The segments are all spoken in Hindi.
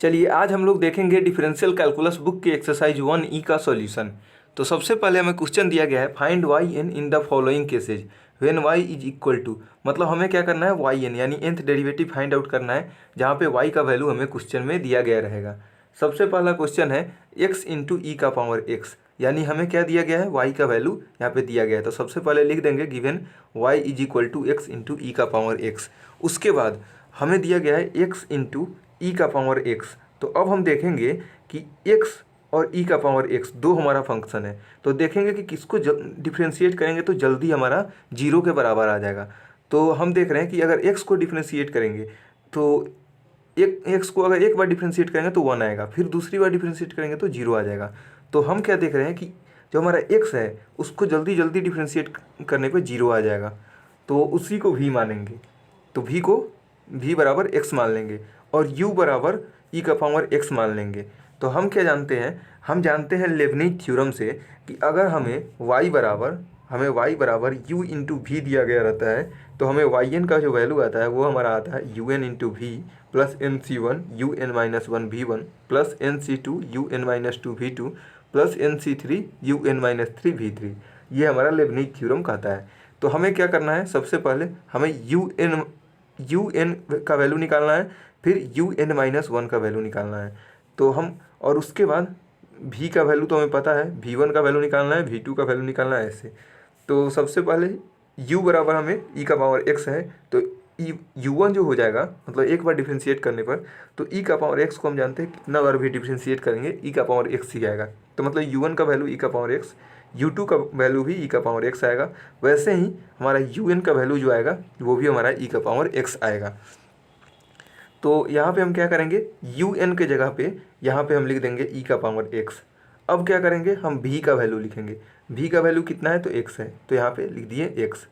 चलिए आज हम लोग देखेंगे डिफरेंशियल कैलकुलस बुक की एक्सरसाइज 1E का सॉल्यूशन। तो सबसे पहले हमें क्वेश्चन दिया गया है find Y N in the following cases when y is equal to, मतलब हमें क्या करना है वाई एन यानी nth डेरिवेटिव फाइंड आउट करना है जहाँ पे y का वैल्यू हमें क्वेश्चन में दिया गया रहेगा। सबसे पहला क्वेश्चन है x इंटू ई का पावर x, यानी हमें क्या दिया गया है y का वैल्यू यहाँ पे दिया गया है। तो सबसे पहले लिख देंगे given y is equal to X into e का पावर x। उसके बाद हमें दिया गया है x इंटू ई का पावर x। तो अब हम देखेंगे कि x और e का पावर x दो हमारा फंक्शन है, तो देखेंगे कि किसको डिफ्रेंशिएट करेंगे तो जल्दी हमारा जीरो के बराबर आ जाएगा। तो हम देख रहे हैं कि अगर x को डिफ्रेंशिएट करेंगे तो एक x को अगर एक बार डिफ्रेंशिएट करेंगे तो 1 आएगा, फिर दूसरी बार डिफ्रेंशिएट करेंगे तो 0 आ जाएगा। तो हम क्या देख रहे हैं कि जो हमारा x है उसको जल्दी जल्दी डिफ्रेंशिएट करने पे 0 आ जाएगा, तो उसी को v मानेंगे। तो v को v बराबर x मान लेंगे और u बराबर e का पावर x मान लेंगे। तो हम क्या जानते हैं, हम जानते हैं लेबनिज थ्योरम से कि अगर हमें y बराबर u इंटू वी दिया गया रहता है तो हमें yn का जो वैल्यू आता है वो हमारा आता है un into V plus N C one U N minus one V one plus N C two U N minus two V two plus N C three U N minus three V three. ये हमारा लेबनिज थ्योरम कहता है। तो हमें क्या करना है, सबसे पहले हमें यू एन का वैल्यू निकालना है, फिर यू एन माइनस वन का वैल्यू निकालना है। तो हम और उसके बाद v का वैल्यू तो हमें पता है, v1 का वैल्यू निकालना है, v2 का वैल्यू निकालना है ऐसे। तो सबसे पहले u बराबर हमें e का पावर x है, तो u1 जो हो जाएगा मतलब एक बार डिफ्रेंशिएट करने पर, तो e का पावर x को हम जानते हैं कितना बार भी डिफ्रेंशिएट करेंगे e का पावर x ही आएगा। तो मतलब u1 का वैल्यू e का पावर x, u2 का वैल्यू भी e का पावर x आएगा। वैसे ही हमारा un का वैल्यू जो आएगा वो भी हमारा e का पावर x आएगा। तो यहाँ पे हम क्या करेंगे, यू एन के जगह पे यहाँ पे हम लिख देंगे ई का पावर एक्स। अब क्या करेंगे, हम भी का वैल्यू लिखेंगे। भी का वैल्यू कितना है तो एक्स है, तो यहाँ पे लिख दिए एक्स।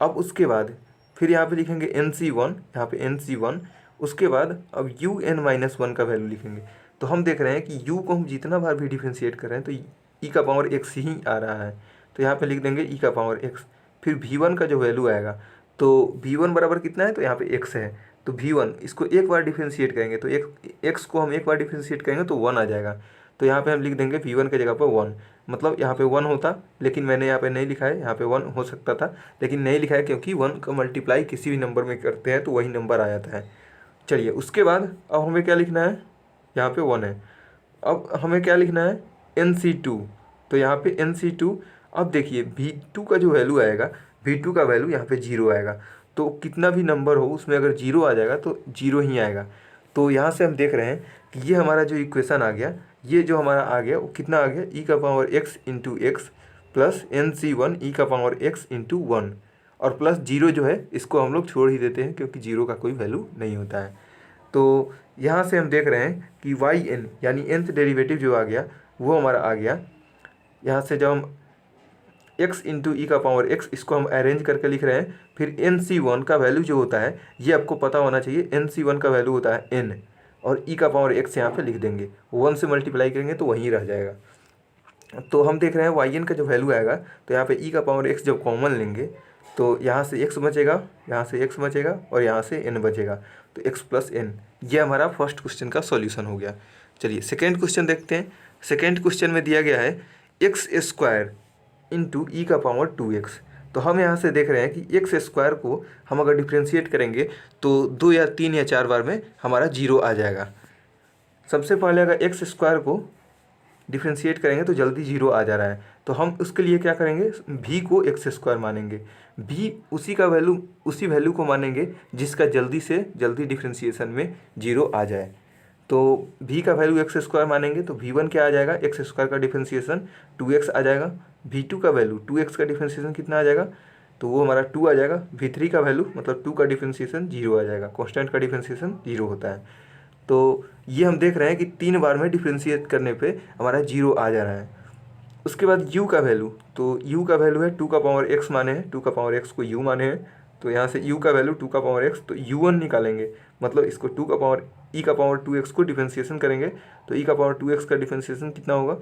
अब उसके बाद फिर यहाँ पे लिखेंगे एन सी वन, यहाँ पे एन सी वन। उसके बाद अब यू एन माइनस वन का वैल्यू लिखेंगे। तो हम देख रहे हैं कि यू को हम जितना बार भी डिफ्रेंशिएट कर रहे हैं तो ई का पावर एक्स ही आ रहा है, तो यहाँ पे लिख देंगे ई का पावर एक्स। फिर वी वन का जो वैल्यू आएगा तो वी वन बराबर कितना है तो यहाँ पे एक्स है, तो v1 इसको एक बार डिफ्रेंशिएट करेंगे तो x को हम एक बार डिफ्रेंशिएट करेंगे तो 1 आ जाएगा। तो यहाँ पे हम लिख देंगे v1 के जगह पर 1, मतलब यहाँ पे 1 होता, लेकिन मैंने यहाँ पे नहीं लिखा है, यहाँ पे 1 हो सकता था लेकिन नहीं लिखा है क्योंकि 1 का मल्टीप्लाई किसी भी नंबर में करते हैं तो वही नंबर आ जाता है। चलिए उसके बाद अब हमें क्या लिखना है, यहाँ पे 1 है। अब हमें क्या लिखना है NC2, तो यहाँ पे NC2। अब देखिए V2 का जो वैल्यू आएगा, V2 का वैल्यू यहाँ पे 0 आएगा। तो कितना भी नंबर हो उसमें अगर 0 आ जाएगा तो 0 ही आएगा। तो यहाँ से हम देख रहे हैं कि ये हमारा जो इक्वेशन आ गया, ये जो हमारा आ गया वो कितना आ गया, ई का power x into x plus NC1 ई का पावर एक्स इंटू वन, और प्लस 0 जो है इसको हम लोग छोड़ ही देते हैं क्योंकि 0 का कोई वैल्यू नहीं होता है। तो यहाँ से हम देख रहे हैं कि वाई एन यानी nth डेरिवेटिव जो आ गया वो हमारा आ गया। यहाँ से जब हम x इंटू ई का पावर x इसको हम अरेंज करके लिख रहे हैं, फिर NC1 का वैल्यू जो होता है ये आपको पता होना चाहिए, NC1 का वैल्यू होता है n, और e का पावर x यहाँ पे लिख देंगे, 1 से मल्टीप्लाई करेंगे तो वहीं रह जाएगा। तो हम देख रहे हैं yn का जो वैल्यू आएगा तो यहाँ पे e का पावर x जब कॉमन लेंगे तो यहाँ से x बचेगा, यहाँ से x बचेगा और यहाँ से n बचेगा, तो x प्लस n। ये हमारा फर्स्ट क्वेश्चन का सॉल्यूशन हो गया। चलिए सेकेंड क्वेश्चन देखते हैं। सेकेंड क्वेश्चन में दिया गया है एक्स स्क्वायर इंटू ई का पावर 2x। तो हम यहाँ से देख रहे हैं कि एक्स स्क्वायर को हम अगर डिफ्रेंशिएट करेंगे तो 2 या 3 या 4 बार में हमारा 0 आ जाएगा। सबसे पहले अगर एक्स स्क्वायर को डिफ्रेंशिएट करेंगे तो जल्दी 0 आ जा रहा है, तो हम उसके लिए क्या करेंगे, v को एक्स स्क्वायर मानेंगे। v उसी वैल्यू को मानेंगे जिसका जल्दी से जल्दी डिफ्रेंशिएशन में 0 आ जाए। तो v का वैल्यू एक्स स्क्वायर मानेंगे तो v1 क्या आ जाएगा, एक्स स्क्वायर का डिफ्रेंशिएशन 2x आ जाएगा। v2 का वैल्यू 2x का डिफ्रेंशिएशन कितना आ जाएगा, तो वो हमारा 2 आ जाएगा। v3 का वैल्यू मतलब 2 का डिफ्रेंशिएशन 0 आ जाएगा, कांस्टेंट का डिफ्रेंशिएशन 0 होता है। तो ये हम देख रहे हैं कि 3 बार में डिफ्रेंशिएट करने पे हमारा 0 आ जा रहा है। उसके बाद u का वैल्यू, तो u का वैल्यू है 2 का पावर x माने हैं, 2 का पावर x को u माने हैं, तो यहाँ से u का वैल्यू 2 का पावर x, तो u1 निकालेंगे, मतलब इसको 2 का पावर e का पावर 2x को डिफ्रेंशिएशन करेंगे तो e का पावर 2x का डिफ्रेंशिएशन कितना होगा,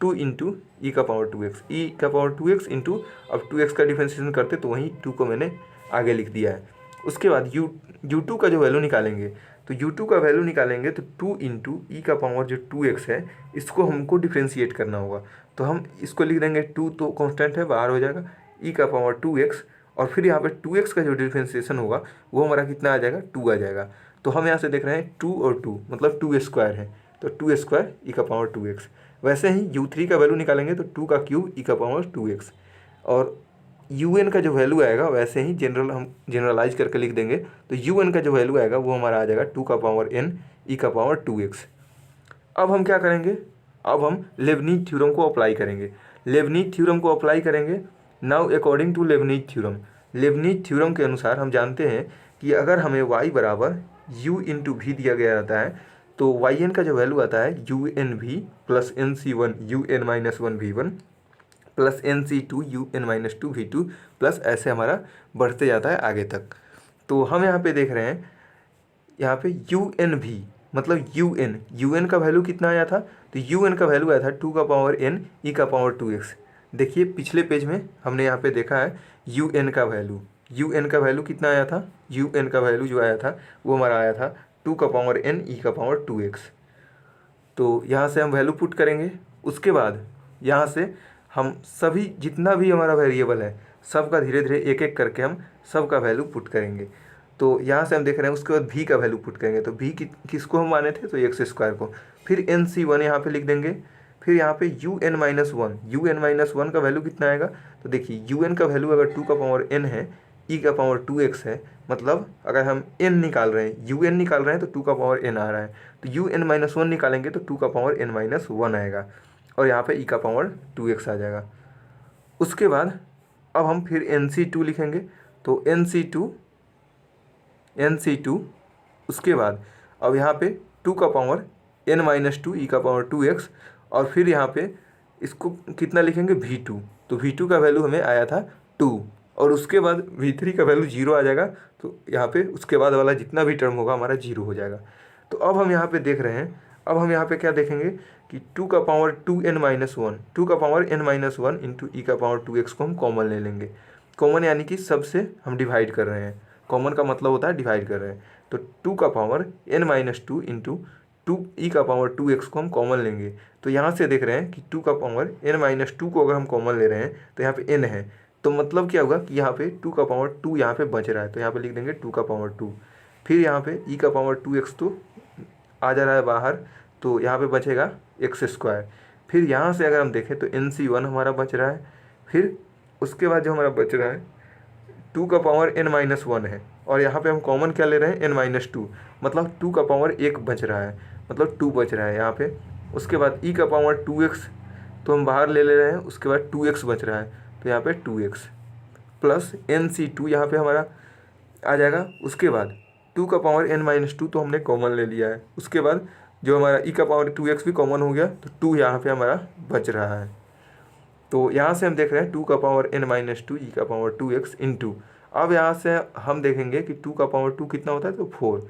2 इंटू ई का पावर 2x, ई का पावर 2x इंटू अब 2x का डिफ्रेंशिएशन करते तो वहीं 2 को मैंने आगे लिख दिया है। उसके बाद u2 का जो वैल्यू निकालेंगे तो u2 का वैल्यू निकालेंगे तो 2 इंटू ई का पावर जो 2x है इसको हमको डिफ्रेंशिएट करना होगा। तो हम इसको लिख देंगे 2 तो कांस्टेंट है बाहर हो जाएगा, ई का पावर 2x और फिर यहाँ पे 2x का जो डिफ्रेंशिएशन होगा वो हमारा कितना आ जाएगा 2 आ जाएगा। तो हम यहाँ से देख रहे हैं 2 और 2 मतलब 2 स्क्वायर है, तो 2 स्क्वायर ई का पावर 2x। वैसे ही u3 का वैल्यू निकालेंगे तो 2 का क्यूब ई का पावर 2x और un का जो वैल्यू आएगा वैसे ही हम जनरलाइज करके लिख देंगे। तो un का जो वैल्यू आएगा वो हमारा आ जाएगा 2 का पावर n ई का पावर 2x। अब हम क्या करेंगे, अब हम लेबनीज थ्योरम को अप्लाई करेंगे। लेबनीज थ्योरम को अप्लाई करेंगे now according to Leibniz theorem. Leibniz theorem के अनुसार हम जानते हैं कि अगर हमें y बराबर u इंटू वी दिया गया रहता है तो yn का जो वैल्यू आता है un_v plus nc1 un-1v1 plus nc2 un-2v2 plus ऐसे हमारा बढ़ते जाता है आगे तक। तो हम यहाँ पे देख रहे हैं यहाँ पे un_v मतलब un का वैल्यू कितना आया था, तो un का वैल्यू आया था 2 का पावर n ई का पावर 2x। देखिए पिछले पेज में हमने यहाँ पे देखा है un का वैल्यू कितना आया था, un का वैल्यू जो आया था वो हमारा आया था 2 का पावर n ई का पावर 2x। तो यहाँ से हम वैल्यू पुट करेंगे, उसके बाद यहाँ से हम सभी जितना भी हमारा वेरिएबल है सबका धीरे धीरे एक एक करके हम सबका वैल्यू पुट करेंगे। तो यहाँ से हम देख रहे हैं उसके बाद v का वैल्यू पुट करेंगे। तो v किसको हम माने थे, तो एक्स स्क्वायर को। फिर nc1 यहाँ पे लिख देंगे। फिर यहाँ पे un-1 का वैल्यू कितना आएगा, तो देखिए un का वैल्यू अगर 2 का पावर n है, ई का पावर 2x है, मतलब अगर हम n निकाल रहे हैं un निकाल रहे हैं तो 2 का पावर n आ रहा है, तो un-1 निकालेंगे तो 2 का पावर n-1 आएगा और यहाँ पे ई का पावर 2x आ जाएगा। उसके बाद अब हम फिर nc2 लिखेंगे, तो nc2 उसके बाद अब यहाँ पे 2 का पावर n-2 ई का पावर 2x और फिर यहाँ पे इसको कितना लिखेंगे v2, तो v2 का वैल्यू हमें आया था 2 और उसके बाद v3 का वैल्यू 0 आ जाएगा। तो यहाँ पे उसके बाद वाला जितना भी टर्म होगा हमारा 0 हो जाएगा। तो अब हम यहाँ पे देख रहे हैं, अब हम यहाँ पे क्या देखेंगे कि 2 का पावर 2 का पावर n-1 इंटू ई का पावर 2x को हम कॉमन ले लेंगे। कॉमन यानी कि सबसे हम डिवाइड कर रहे हैं, कॉमन का मतलब होता है डिवाइड कर रहे हैं। तो 2 का पावर n-2 इंटू 2 ई का पावर 2x को हम कॉमन लेंगे। तो यहाँ से देख रहे हैं कि 2 का पावर n-2 को अगर हम कॉमन ले रहे हैं तो यहाँ पे n है, तो मतलब क्या होगा कि यहाँ पे 2 का पावर 2 यहाँ पे बच रहा है, तो यहाँ पे लिख देंगे 2 का पावर 2। फिर यहाँ पे ई का पावर 2x तो आ जा रहा है बाहर, तो यहाँ पे बचेगा एक्स स्क्वायर। फिर यहाँ से अगर हम देखें तो nc1 हमारा बच रहा है। फिर उसके बाद जो हमारा बच रहा है 2 का पावर n-1 है और यहाँ पे हम कॉमन क्या ले रहे हैं n-2, मतलब 2 का पावर 1 बच रहा है, मतलब 2 बच रहा है यहाँ पे। उसके बाद ई का पावर 2x तो हम बाहर ले रहे हैं, उसके बाद 2x बच रहा है, तो यहाँ पे 2x प्लस nc2 यहाँ पे हमारा आ जाएगा। उसके बाद 2 का पावर n-2 तो हमने कॉमन ले लिया है, उसके बाद जो हमारा ई का पावर 2x भी कॉमन हो गया, तो 2 यहाँ पे हमारा बच रहा है। तो यहाँ से हम देख रहे हैं 2 का पावर n-2 ई का पावर 2x इंटू, अब यहाँ से हम देखेंगे कि 2 का पावर 2 कितना होता है, तो 4,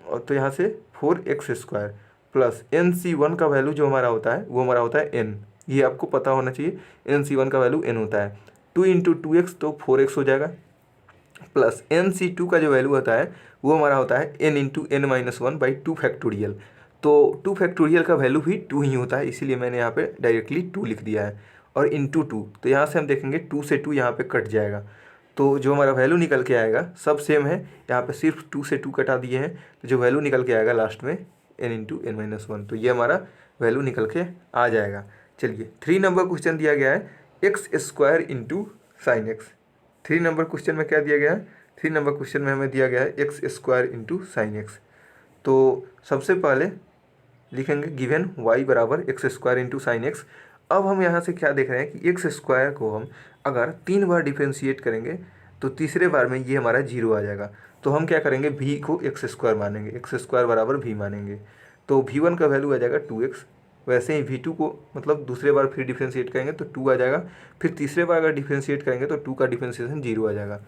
और तो यहाँ से 4x स्क्वायर प्लस nc1 का वैल्यू जो हमारा होता है वो हमारा होता है n, ये आपको पता होना चाहिए। nc1 का वैल्यू n होता है, 2 इंटू 2x तो 4x हो जाएगा, प्लस nc2 का जो वैल्यू होता है वो हमारा होता है n इंटू n-1/2 फैक्टोरियल। तो 2 फैक्टोरियल का वैल्यू भी 2 ही होता है, इसीलिए मैंने यहाँ पे डायरेक्टली 2 लिख दिया है। और इंटू 2, तो यहाँ से हम देखेंगे 2 से 2 यहाँ पे कट जाएगा, तो जो हमारा वैल्यू निकल के आएगा सब सेम है, यहाँ पे सिर्फ 2 से 2 कटा दिए हैं, तो जो वैल्यू निकल के आएगा लास्ट में n इंटू n-1, तो ये हमारा वैल्यू निकल के आ जाएगा। चलिए 3 नंबर क्वेश्चन दिया गया है x square into sine x. 3 number question में क्या दिया गया है, 3 नंबर क्वेश्चन में हमें दिया गया है x square into sine x. तो सबसे पहले लिखेंगे गिवन y बराबर x square into sine x. अब हम यहाँ से क्या देख रहे हैं कि एक्स स्क्वायर को हम अगर 3 बार डिफ्रेंशिएट करेंगे तो तीसरे बार में ये हमारा 0 आ जाएगा। तो हम क्या करेंगे, v को एक्स स्क्वायर मानेंगे, एक्स स्क्वायर बराबर v मानेंगे, तो v1 का वैल्यू आ जाएगा 2x। वैसे ही v2 को मतलब दूसरे बार फिर डिफ्रेंशिएट करेंगे तो 2 आ जाएगा, फिर तीसरे बार अगर डिफ्रेंशिएट करेंगे तो 2 का डिफ्रेंशिएशन 0 आ जाएगा।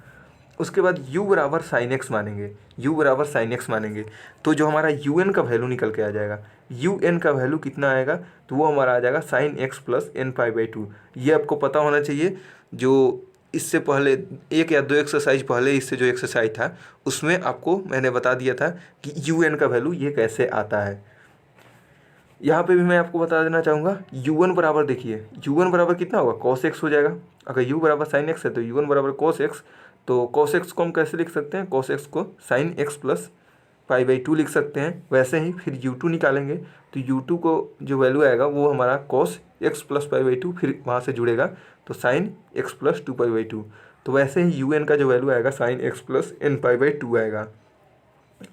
उसके बाद u बराबर साइन एक्स मानेंगे, u बराबर साइन एक्स मानेंगे, तो जो हमारा un का वैल्यू निकल के आ जाएगा, un का वैल्यू कितना आएगा, तो वो हमारा आ जाएगा sign X plus n pi by 2। ये आपको पता होना चाहिए, जो इससे पहले एक या दो एक्सरसाइज पहले इससे जो एक्सरसाइज था उसमें आपको मैंने बता दिया था कि यू एन का वैल्यू ये कैसे आता है। यहाँ पे भी मैं आपको बता देना चाहूँगा यू वन बराबर, देखिए यू वन बराबर कितना होगा, कॉस एक्स हो जाएगा। अगर यू बराबर साइन एक्स है तो यू वन बराबर कॉस एक्स। तो कॉस एक्स को हम कैसे लिख सकते हैं, कॉस एक्स को sign X plus pi by to लिख सकते हैं। वैसे ही फिर यू टू निकालेंगे तो यू टू को जो वैल्यू आएगा वो हमारा cos X plus pi by two, फिर वहाँ से जुड़ेगा तो sine X plus two pi by two. तो वैसे ही यू एन का जो वैल्यू आएगा sine X plus N pi by two आएगा।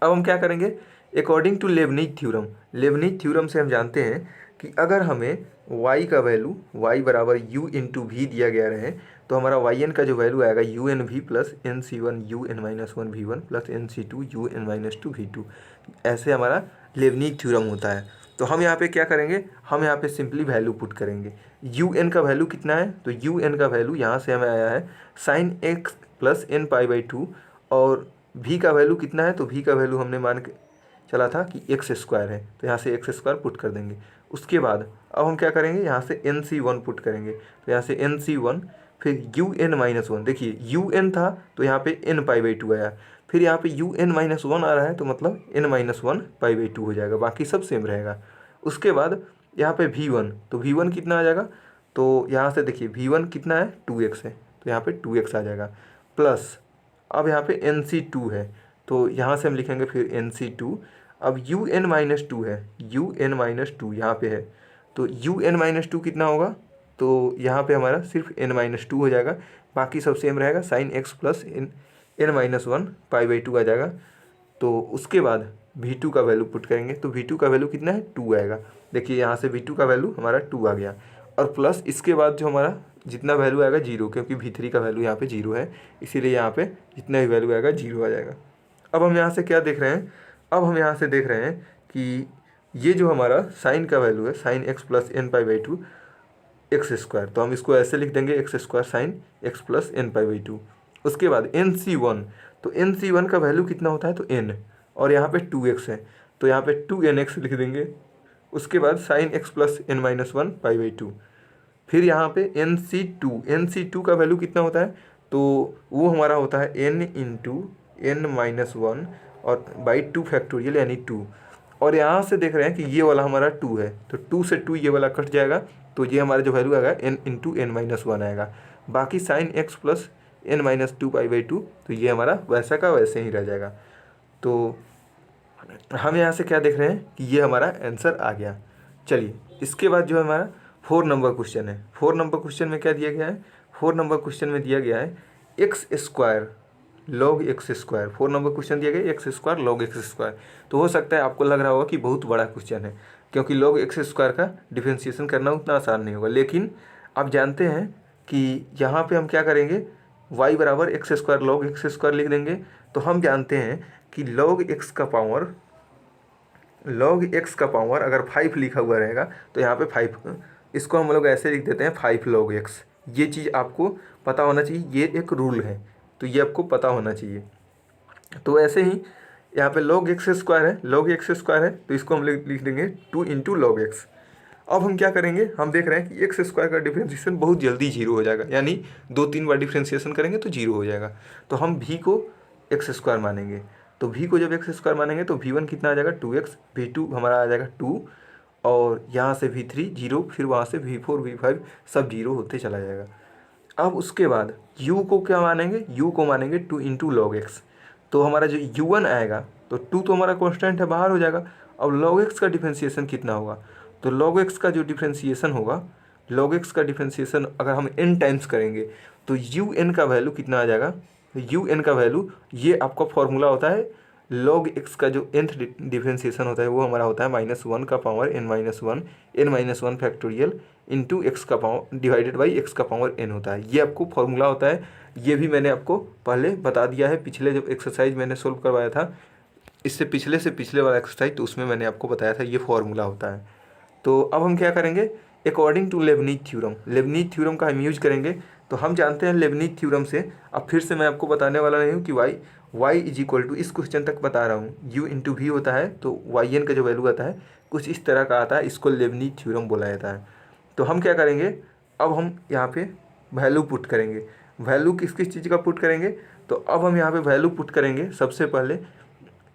अब हम क्या करेंगे, according to Leibniz theorem, Leibniz theorem से हम जानते हैं कि अगर हमें y का वैल्यू y बराबर u इंटू वी दिया गया रहे तो हमारा वाई एन का जो वैल्यू आएगा U N V plus N C one U N minus one V one plus N C two U N minus two V two, ऐसे हमारा लेबनीज थ्योरम होता है। तो हम यहाँ पे क्या करेंगे, हम यहाँ पे सिंपली वैल्यू पुट करेंगे। यू एन का वैल्यू कितना है, तो यू एन का वैल्यू यहाँ से हमें आया है sine X plus N pi by two, और v का वैल्यू कितना है, तो v का वैल्यू हमने मान के चला था कि एक्स स्क्वायर है, तो यहाँ से एक्स स्क्वायर पुट कर देंगे। उसके बाद अब हम क्या करेंगे, यहाँ से एन सी वन पुट करेंगे, तो यहाँ से एन सी वन, फिर यू एन माइनस वन, देखिए यू एन था तो यहाँ पे एन पाई बाई टू आया, फिर यहाँ पे यू एन माइनस वन आ रहा है तो मतलब N minus one pi by two हो जाएगा, बाकी सब सेम रहेगा। उसके बाद यहाँ पे वी वन, तो वी वन कितना आ जाएगा, तो यहाँ से देखिए वी वन कितना है, टू एक्स है, तो यहाँ पे टू एक्स आ जाएगा। प्लस अब यहाँ पे एन सी टू है तो यहाँ से हम लिखेंगे फिर एन सी टू। अब यू एन माइनस टू है, यू एन माइनस टू यहाँ पे है, तो यू एन माइनस टू कितना होगा, तो यहाँ पे हमारा सिर्फ एन माइनस टू हो जाएगा, बाकी सब सेम रहेगा, sine X plus N minus one pi by two आ जाएगा। तो उसके बाद वी टू का वैल्यू पुट करेंगे, तो वी टू का वैल्यू कितना है, टू आएगा। देखिए यहाँ से वी टू का वैल्यू हमारा टू आ गया, और प्लस इसके बाद जो हमारा जितना वैल्यू आएगा जीरो, क्योंकि वी थ्री का वैल्यू यहाँ पे जीरो है, इसीलिए यहाँ पे जितना भी वैल्यू आएगा जीरो आ जाएगा। अब हम यहाँ से क्या देख रहे हैं, अब हम यहाँ से देख रहे हैं कि ये जो हमारा साइन का वैल्यू है sine X plus N pi by two X square, तो हम इसको ऐसे लिख देंगे X square sine X plus N pi by two. उसके बाद एन सी वन, तो एन सी वन का वैल्यू कितना होता है, तो एन, और यहाँ पे टू एक्स है तो यहाँ पे टू एन एक्स लिख देंगे। उसके बाद sine X plus N minus one pi by two, फिर यहाँ पे एन सी टू का वैल्यू कितना होता है, तो वो हमारा होता है N into N minus one और बाई टू फैक्टोरियल यानी टू। और यहाँ से देख रहे हैं कि ये वाला हमारा टू है, तो टू से टू ये वाला कट जाएगा, तो ये हमारा जो वैल्यू आएगा N into N minus one आएगा। बाकी sine X plus N minus two pi by two, तो ये हमारा वैसा का वैसे ही रह जाएगा। तो हम यहाँ से क्या देख रहे हैं कि ये हमारा आंसर आ गया। चलिए इसके बाद जो हमारा 4 नंबर क्वेश्चन है, 4 नंबर क्वेश्चन में क्या दिया गया है, 4 नंबर क्वेश्चन में दिया गया है x square log x square. 4 number question दिया गया x square log x square. तो हो सकता है आपको लग रहा होगा कि बहुत बड़ा क्वेश्चन है, क्योंकि लॉग एक्स स्क्वायर का डिफ्रेंशिएशन करना उतना आसान नहीं होगा। लेकिन आप जानते हैं कि यहाँ पे हम क्या करेंगे, y बराबर x square log x square लिख देंगे। तो हम जानते हैं कि लॉग एक्स का पावर अगर 5 लिखा हुआ रहेगा तो यहाँ पे 5, इसको हम लोग ऐसे लिख देते हैं 5 लॉग एक्स। ये चीज़ आपको पता होना चाहिए, ये एक रूल है, तो ये आपको पता होना चाहिए। तो ऐसे ही यहाँ पे लॉग एक्स स्क्वायर है, लॉग एक्स स्क्वायर है, तो इसको हम लिख देंगे 2 इंटू लॉग एक्स। अब हम क्या करेंगे, हम देख रहे हैं कि एक्स स्क्वायर का डिफ्रेंशिएशन बहुत जल्दी जीरो हो जाएगा, यानी 2-3 बार डिफ्रेंशिएशन करेंगे तो जीरो हो जाएगा। तो हम भी को एक्स स्क्वायर मानेंगे, तो भी को जब एक्स स्क्वायर मानेंगे तो वी वन कितना आ जाएगा 2x, वी टू हमारा आ जाएगा 2, और यहाँ से वी थ्री जीरो, फिर वहाँ से वी फोर वी फाइव सब जीरो होते चला जाएगा। अब उसके बाद u को क्या मानेंगे, u को मानेंगे 2 इंटू लॉग एक्स। तो हमारा जो u1 आएगा, तो 2 तो हमारा कॉन्स्टेंट है, बाहर हो जाएगा। अब लॉग एक्स का डिफ्रेंशिएशन कितना होगा, तो लॉग एक्स का जो डिफ्रेंशिएशन होगा, लॉग एक्स का डिफ्रेंशिएशन अगर हम n टाइम्स करेंगे तो un का वैल्यू कितना आ जाएगा, un का वैल्यू, ये आपका फॉर्मूला होता है लॉग एक्स का जो nth डिफ्रेंशिएशन होता है वो हमारा होता है -1 का power n-1 factorial into x का पावर डिवाइडेड बाई एक्स का पावर n होता है। ये आपको फॉर्मूला होता है, ये भी मैंने आपको पहले बता दिया है, पिछले जब एक्सरसाइज मैंने सोल्व करवाया था, इससे पिछले वाला एक्सरसाइज, तो उसमें मैंने आपको बताया था ये फॉर्मूला होता है। तो अब हम क्या करेंगे, according to Leibniz theorem, Leibniz theorem का हम यूज करेंगे। तो हम जानते हैं लेबनीज थ्योरम से, अब फिर से मैं आपको बताने वाला नहीं हूँ कि y इज इक्वल टू, इस क्वेश्चन तक बता रहा हूँ, u इंटू वी होता है, तो वाई एन का जो वैल्यू आता है कुछ इस तरह का आता है, इसको लेबनीज थ्योरम बोला जाता है। तो हम क्या करेंगे, अब हम यहाँ पे वैल्यू पुट करेंगे। वैल्यू किस किस चीज़ का पुट करेंगे, तो अब हम यहाँ पे वैल्यू पुट करेंगे सबसे पहले।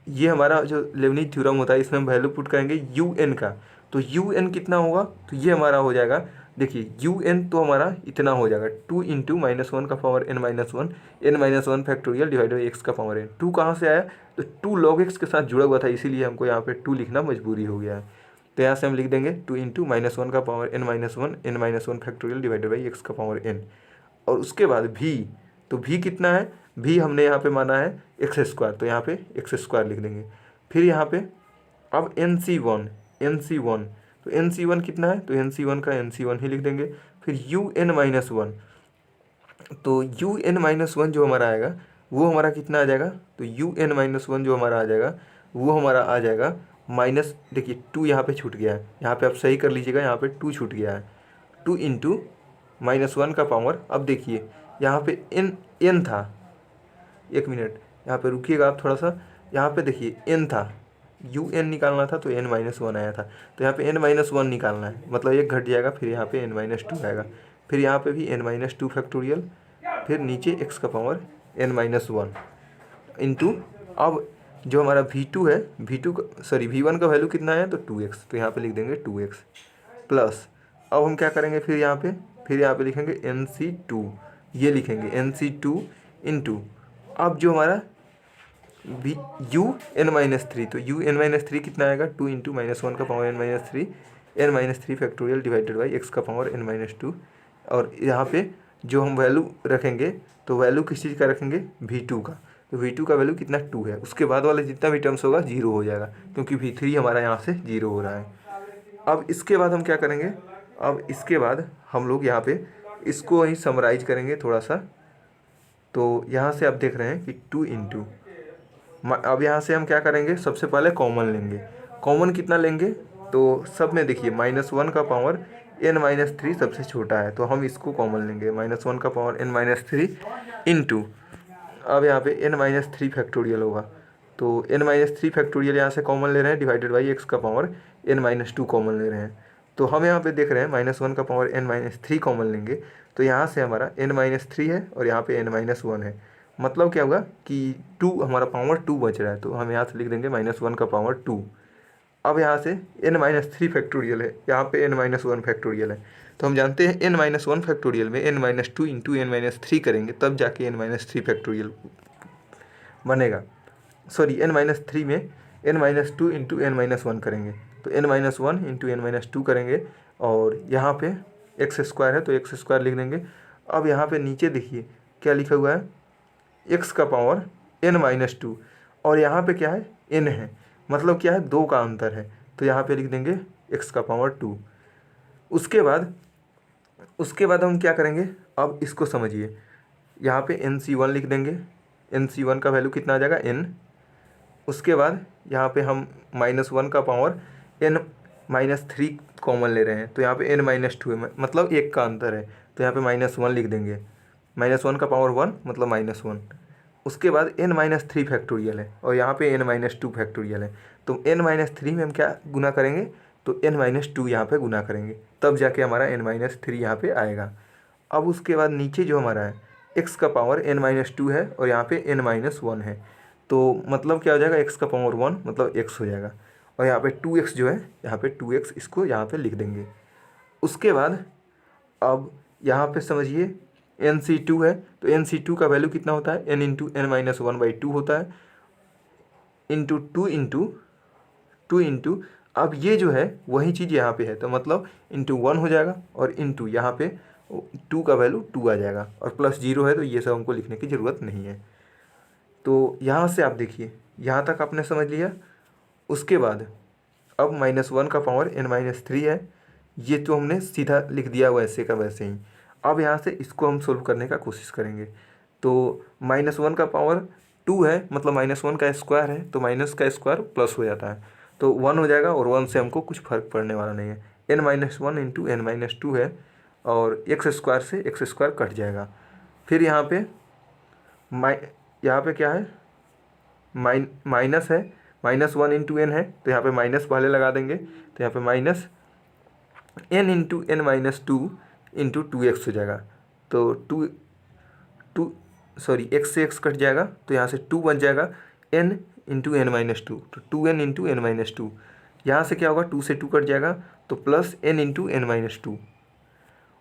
ये हमारा जो लेबनिज़ थ्योरम होता है इसमें हम वैल्यू पुट करेंगे यू एन का। तो यू एन कितना होगा, तो ये हमारा हो जाएगा, देखिए यू एन तो हमारा इतना हो जाएगा 2 इंटू -1 का power n-1 n-1 factorial divide by x का पावर n। 2 कहाँ से आया, तो 2 log x के साथ जुड़ा हुआ था, इसीलिए हमको यहाँ पे 2 लिखना मजबूरी हो गया है। तो यहाँ से हम लिख देंगे 2 इंटू -1 का power n-1 factorial divided by x का पावर n। और उसके बाद v, तो v कितना है, v हमने यहाँ पे माना है एक्स स्क्वायर, तो यहाँ पे एक्स स्क्वायर लिख देंगे। फिर यहाँ पे अब NC1 तो NC1 कितना है, तो NC1 का NC1 ही लिख देंगे। फिर UN-1, तो UN-1 जो हमारा आएगा वो हमारा कितना आ जाएगा, तो UN-1 जो हमारा आ जाएगा वो हमारा आ जाएगा माइनस, देखिए 2 यहाँ पे छूट गया है, यहाँ पे आप सही कर लीजिएगा, यहाँ पे 2 छूट गया है। 2 इंटू -1 का पावर, अब देखिए यहाँ पे n था, एक मिनट यहाँ पे रुकिएगा आप थोड़ा सा, यहाँ पे देखिए n था, UN निकालना था तो n-1 आया था, तो यहाँ पे n-1 निकालना है, मतलब एक घट जाएगा, फिर यहाँ पे n-2 आएगा, फिर यहाँ पे भी n-2 फैक्टोरियल, फिर नीचे x का पावर n-1 इंटू, अब जो हमारा V2 है, V1 का वैल्यू कितना है, तो 2x, तो यहाँ पे लिख देंगे 2x प्लस, अब हम क्या करेंगे, फिर यहाँ पे लिखेंगे NC2, ये लिखेंगे NC2 इंटू, अब जो हमारा UN-3, तो UN-3 कितना आएगा, 2 इंटू -1 का power n-3 factorial divided by x का पावर n-2। और यहाँ पे जो हम वैल्यू रखेंगे, तो वैल्यू किस चीज़ का रखेंगे, V2 का, तो V2 का वैल्यू कितना 2 है, उसके बाद वाला जितना भी टर्म्स होगा 0 हो जाएगा, क्योंकि V3 हमारा यहाँ से 0 हो रहा है। अब इसके बाद हम क्या करेंगे, अब इसके बाद हम लोग यहाँ पे इसको ही समराइज करेंगे थोड़ा सा। तो यहाँ से आप देख रहे हैं कि 2 इंटू, अब यहाँ से हम क्या करेंगे, सबसे पहले कॉमन लेंगे। कॉमन कितना लेंगे, तो सब में देखिए -1 का पावर n-3 सबसे छोटा है, तो हम इसको कॉमन लेंगे, -1 का पावर n-3 इंटू, अब यहाँ पे n-3 फैक्टोरियल होगा, तो n-3 फैक्टोरियल यहाँ से कॉमन ले रहे हैं, डिवाइडेड बाई एक्स का पावर n-2 कॉमन ले रहे हैं। तो हम यहाँ पे देख रहे हैं -1 का पावर n-3 कॉमन लेंगे, तो यहाँ से हमारा n-3 है और यहाँ पे n-1 है, मतलब क्या होगा कि 2 हमारा पावर 2 बच रहा है, तो हम यहाँ से लिख देंगे -1 का पावर 2। अब यहाँ से n-3 फैक्टोरियल है, यहाँ पे n-1 फैक्टोरियल है, तो हम जानते हैं n-1 फैक्टोरियल में n-2 इंटू n-3 करेंगे तब जाके n-3 फैक्टोरियल बनेगा, सॉरी n-3 में n-2 इंटू n-1 करेंगे, तो n-1 इंटू n-2 करेंगे, और यहाँ पे एक्स स्क्वायर है तो एक्स स्क्वायर लिख देंगे। अब यहाँ पे नीचे देखिए क्या लिखा हुआ है, एक्स का पावर n-2, और यहाँ पे क्या है, n है, मतलब क्या है, 2 का अंतर है, तो यहाँ पे लिख देंगे एक्स का पावर 2। उसके बाद हम क्या करेंगे, अब इसको समझिए, यहाँ पे NC1 लिख देंगे, NC1 का वैल्यू कितना आ जाएगा n। उसके बाद यहाँ पे हम -1 का पावर n-3 कॉमन ले रहे हैं, तो यहाँ पे n-2 है, मतलब 1 का अंतर है, तो यहाँ पे -1 लिख देंगे, -1 का पावर 1 मतलब -1। उसके बाद n-3 फैक्टोरियल है और यहाँ पे n-2 फैक्टोरियल है, तो n-3 में हम क्या गुना करेंगे, तो n-2 यहाँ पे गुना करेंगे, तब जाके हमारा n-3 यहाँ पे आएगा। अब उसके बाद नीचे जो हमारा है x का पावर n-2 है और यहाँ पे n-1 है, तो मतलब क्या हो जाएगा, x का पावर 1 मतलब x हो जाएगा, और यहाँ पे 2x जो है, यहाँ पे 2x इसको यहाँ पे लिख देंगे। उसके बाद अब यहाँ पे समझिए NC2 है, तो NC2 का वैल्यू कितना होता है, n इंटू n-1/2 होता है, इंटू 2 इंटू, अब ये जो है वही चीज़ यहाँ पे है, तो मतलब इंटू 1 हो जाएगा, और इंटू यहाँ पे 2 का वैल्यू 2 आ जाएगा, और प्लस 0 है, तो ये सब हमको लिखने की ज़रूरत नहीं है। तो यहाँ से आप देखिए यहाँ तक आपने समझ लिया। उसके बाद अब -1 का पावर n-3 है, ये तो हमने सीधा लिख दिया वैसे का वैसे ही। अब यहाँ से इसको हम सोल्व करने का कोशिश करेंगे, तो -1 का पावर 2 है, मतलब -1 का स्क्वायर है, तो माइनस का स्क्वायर प्लस हो जाता है, तो 1 हो जाएगा, और 1 से हमको कुछ फ़र्क पड़ने वाला नहीं है। n-1 इंटू n-2 है, और एक्स स्क्वायर से एक्स स्क्वायर कट जाएगा। फिर यहाँ पे क्या है, माइनस है, -1 इंटू n है, तो यहाँ पे माइनस पहले लगा देंगे, तो यहाँ पे minus n into n-2 into 2x हो जाएगा, तो टू सॉरी एक्स से एक्स कट जाएगा तो यहाँ से 2 बच जाएगा n into N minus two, तो 2n into N minus to. यहाँ से क्या होगा, 2 से 2 कट जाएगा तो plus n into N minus two.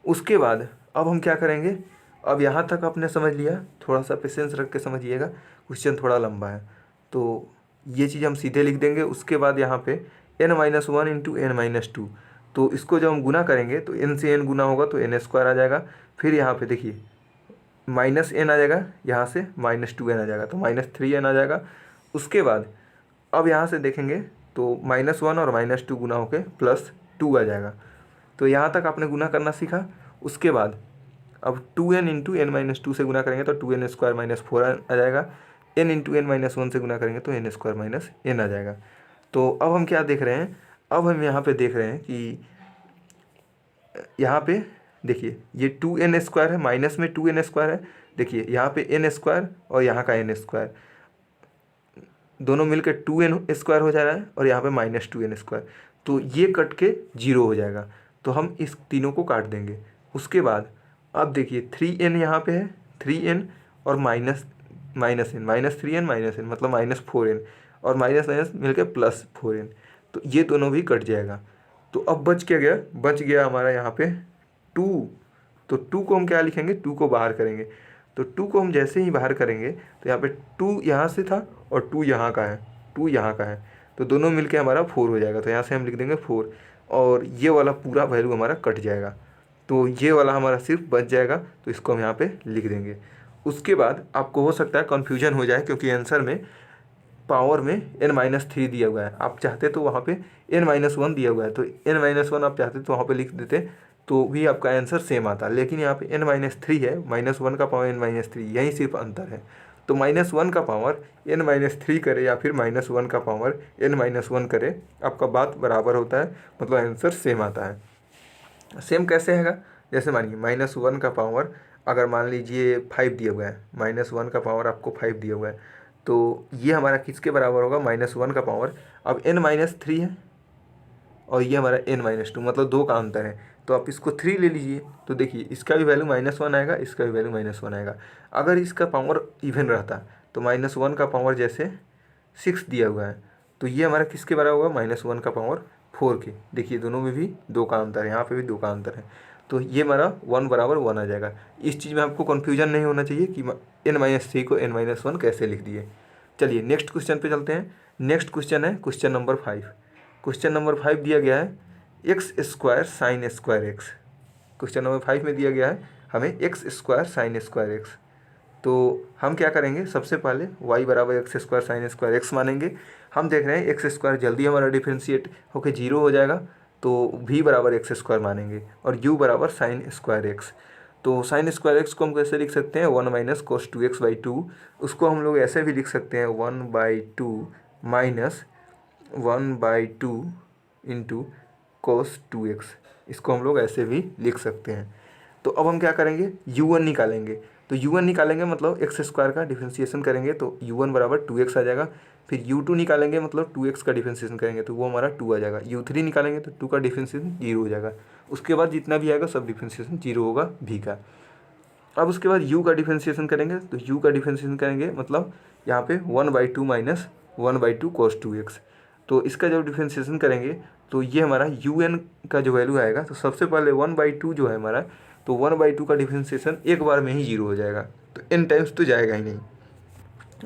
उसके बाद अब हम क्या करेंगे, अब यहाँ तक आपने समझ लिया, थोड़ा सा पेशेंस रख के समझिएगा, क्वेश्चन थोड़ा लंबा है तो ये चीज़ हम सीधे लिख देंगे। उसके बाद यहाँ पे n minus one into N minus two, तो इसको जब हम गुना करेंगे तो n से n गुना होगा तो n स्क्वायर आ जाएगा। फिर यहाँ पे देखिए माइनस n आ जाएगा, यहाँ से माइनस 2n आ जाएगा तो माइनस 3n आ जाएगा। उसके बाद अब यहाँ से देखेंगे तो -1 और -2 गुना होके +2 आ जाएगा। तो यहाँ तक आपने गुना करना सीखा। उसके बाद अब 2n into N minus to से गुना करेंगे तो 2n स्क्वायर माइनस 4 आ जाएगा। n into N minus one से गुना करेंगे तो n स्क्वायर माइनस n आ जाएगा। तो अब हम क्या देख रहे हैं, अब हम यहाँ पे देख रहे हैं कि यहाँ पे देखिए ये 2n स्क्वायर है, माइनस में 2n स्क्वायर है, देखिए यहाँ पे n स्क्वायर और यहाँ का n स्क्वायर दोनों मिलकर 2n स्क्वायर हो जा रहा है और यहाँ पे -2n स्क्वायर, तो ये कट के 0 हो जाएगा। तो हम इस तीनों को काट देंगे। उसके बाद अब देखिए 3n यहाँ पे है, 3n और माइनस n, -3n -n मतलब -4n और माइनस माइनस मिलकर +4n, तो ये दोनों भी कट जाएगा। तो अब बच क्या गया, बच गया हमारा यहाँ पे 2। तो 2 को हम क्या लिखेंगे, 2 को बाहर करेंगे। तो 2 को हम जैसे ही बाहर करेंगे तो यहाँ पे 2 यहाँ से था और 2 यहाँ का है, 2 यहाँ का है, तो दोनों मिलके हमारा 4 हो जाएगा। तो यहाँ से हम लिख देंगे 4 और ये वाला पूरा वैल्यू हमारा कट जाएगा। तो ये वाला हमारा सिर्फ बच जाएगा, तो इसको हम यहाँ पे लिख देंगे। उसके बाद आपको हो सकता है कन्फ्यूजन हो जाए क्योंकि आंसर में पावर में n-3 दिया हुआ है, आप चाहते तो वहाँ पे n-1 दिया हुआ है, तो n-1 आप चाहते तो वहाँ पे लिख देते तो भी आपका आंसर सेम आता। लेकिन यहाँ पे n-3 है, -1 का पावर n-3, यही सिर्फ अंतर है। तो -1 का पावर n-3 करे या फिर -1 का पावर n-1 करे, आपका बात बराबर होता है, मतलब आंसर सेम आता है। सेम कैसे हैगा, जैसे मानिए -1 का पावर अगर मान लीजिए 5 दिया हुआ है, -1 का पावर आपको 5 दिया हुआ है, तो ये हमारा किसके बराबर होगा, -1 का पावर। अब n-3 है और ये हमारा n-2, मतलब 2 का अंतर है, तो आप इसको 3 ले लीजिए। तो देखिए इसका भी वैल्यू -1 आएगा, इसका भी वैल्यू -1 आएगा। अगर इसका पावर इवन रहता तो -1 का पावर जैसे 6 दिया हुआ है, तो ये हमारा किसके बराबर होगा, -1 का पावर 4 के। देखिए दोनों में भी 2 का अंतर है, यहाँ पे भी 2 का अंतर है, तो ये हमारा 1 बराबर 1 आ जाएगा। इस चीज़ में आपको कन्फ्यूजन नहीं होना चाहिए कि n-3 को n-1 कैसे लिख दिए। चलिए नेक्स्ट क्वेश्चन पे चलते हैं। नेक्स्ट क्वेश्चन है क्वेश्चन नंबर 5। क्वेश्चन नंबर 5 दिया गया है x square sine square x. Question number 5 में दिया गया है हमें x square sine square x. तो हम क्या करेंगे, सबसे पहले y बराबर x square sine square x मानेंगे। हम देख रहे हैं एक्स स्क्वायर जल्दी हमारा डिफ्रेंशिएट होकर 0 हो जाएगा, तो v बराबर एक्स स्क्वायर मानेंगे और u बराबर साइन स्क्वायर एक्स। तो साइन स्क्वायर एक्स को हम कैसे लिख सकते हैं, 1 माइनस कोस 2x/2। उसको हम लोग ऐसे भी लिख सकते हैं 1/2 माइनस 1/2 इंटू कोस 2x, इसको हम लोग ऐसे भी लिख सकते हैं। तो अब हम क्या करेंगे, u1 निकालेंगे। तो u1 निकालेंगे मतलब एक्स स्क्वायर का डिफ्रेंशिएशन करेंगे तो u1 बराबर 2x आ जाएगा। फिर u2 निकालेंगे मतलब 2x का डिफ्रेंशिएशन करेंगे तो वो हमारा 2 आ जाएगा। u3 निकालेंगे तो 2 का डिफ्रेंशिएशन 0 हो जाएगा। उसके बाद जितना भी आएगा सब डिफ्रेंशिएशन 0 होगा v का। अब उसके बाद u का डिफ्रेंशिएशन करेंगे तो u का डिफ्रेंशिएशन करेंगे मतलब यहाँ पे 1/2 माइनस 1/2 कोस 2x। तो इसका जब डिफ्रेंशिएशन करेंगे तो ये हमारा un का जो वैल्यू आएगा, तो सबसे पहले 1/2 जो है हमारा, तो 1/2 का डिफ्रेंशिएशन एक बार में ही 0 हो जाएगा, तो n टाइम्स तो जाएगा ही नहीं,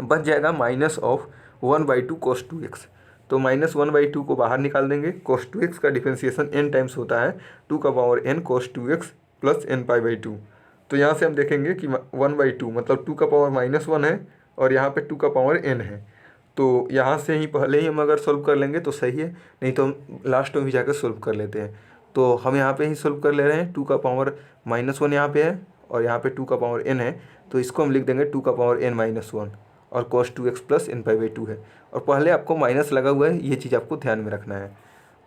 बच जाएगा -1/2 कोस 2x। तो -1/2 को बाहर निकाल देंगे। कोस 2x का डिफ्रेंशिएशन n टाइम्स होता है 2 का पावर n कोस 2x प्लस n π/2। तो यहाँ से हम देखेंगे कि 1/2 मतलब 2 का पावर -1 है और यहाँ पे 2 का पावर n है। तो यहाँ से ही पहले ही हम अगर सोल्व कर लेंगे तो सही है, नहीं तो हम लास्ट में भी जाकर सोल्व कर लेते हैं। तो हम यहाँ पे ही सोल्व कर ले रहे हैं। 2 का पावर -1 यहाँ पे है और यहाँ पे 2 का पावर n है, तो इसको हम लिख देंगे 2 का पावर n-1 और cos 2x प्लस n π/2 है। और पहले आपको माइनस लगा हुआ है, ये चीज़ आपको ध्यान में रखना है।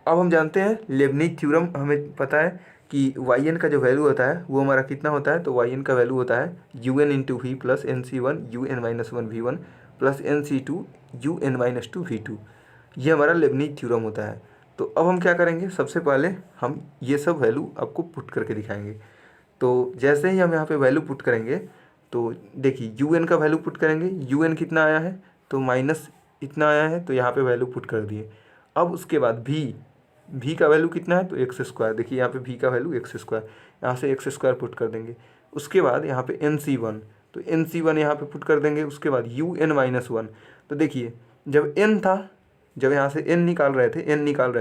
अब हम जानते हैं लेबनिज थ्योरम, हमें पता है कि yn का जो वैल्यू होता है वो हमारा कितना होता है, तो yn का वैल्यू होता है un into V plus nc1 un-1 v1 plus nc2 un-2 v2। ये हमारा लेबनिज थ्योरम होता है। तो अब हम क्या करेंगे, सबसे पहले हम ये सब वैल्यू आपको पुट करके दिखाएंगे। तो जैसे ही हम यहाँ पे वैल्यू पुट करेंगे तो देखिए यू एन का वैल्यू पुट करेंगे, यू एन कितना आया है तो माइनस इतना आया है, तो यहाँ पे वैल्यू पुट कर दिए। अब उसके बाद भी का वैल्यू कितना है तो एक्स स्क्वायर, देखिए यहाँ पे भी का वैल्यू एक्स स्क्वायर, यहाँ से एक्स स्क्वायर पुट कर देंगे। उसके बाद यहाँ पे एन सी वन, तो एन सी वन यहाँ पे पुट कर देंगे। उसके बाद यू एन माइनस वन, तो देखिए जब एन था, जब यहाँ से एन निकाल रहे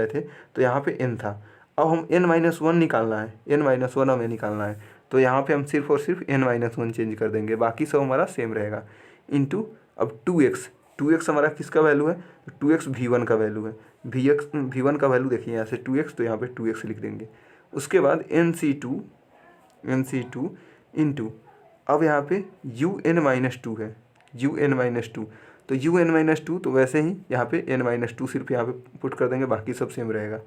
थे तो यहाँ पे एन था। अब हम एन माइनस वन निकालना है, एन माइनस वन हमें निकालना है, तो यहाँ पे हम सिर्फ और सिर्फ एन माइनस वन चेंज कर देंगे, बाकी सब हमारा सेम रहेगा। इंटू अब टू एक्स हमारा किसका वैल्यू है, तो टू एक्स वी वन का वैल्यू है। वी वन का वैल्यू देखिए यहाँ से टू एक्स, तो यहाँ पे टू एक्स लिख देंगे। उसके बाद एन सी टू इंटू अब यहाँ पे यू एन माइनस टू है, यू एन माइनस टू, तो यू एन माइनस टू, तो वैसे ही यहाँ पे एन माइनस टू सिर्फ यहाँ पे पुट कर देंगे, बाकी सब सेम रहेगा।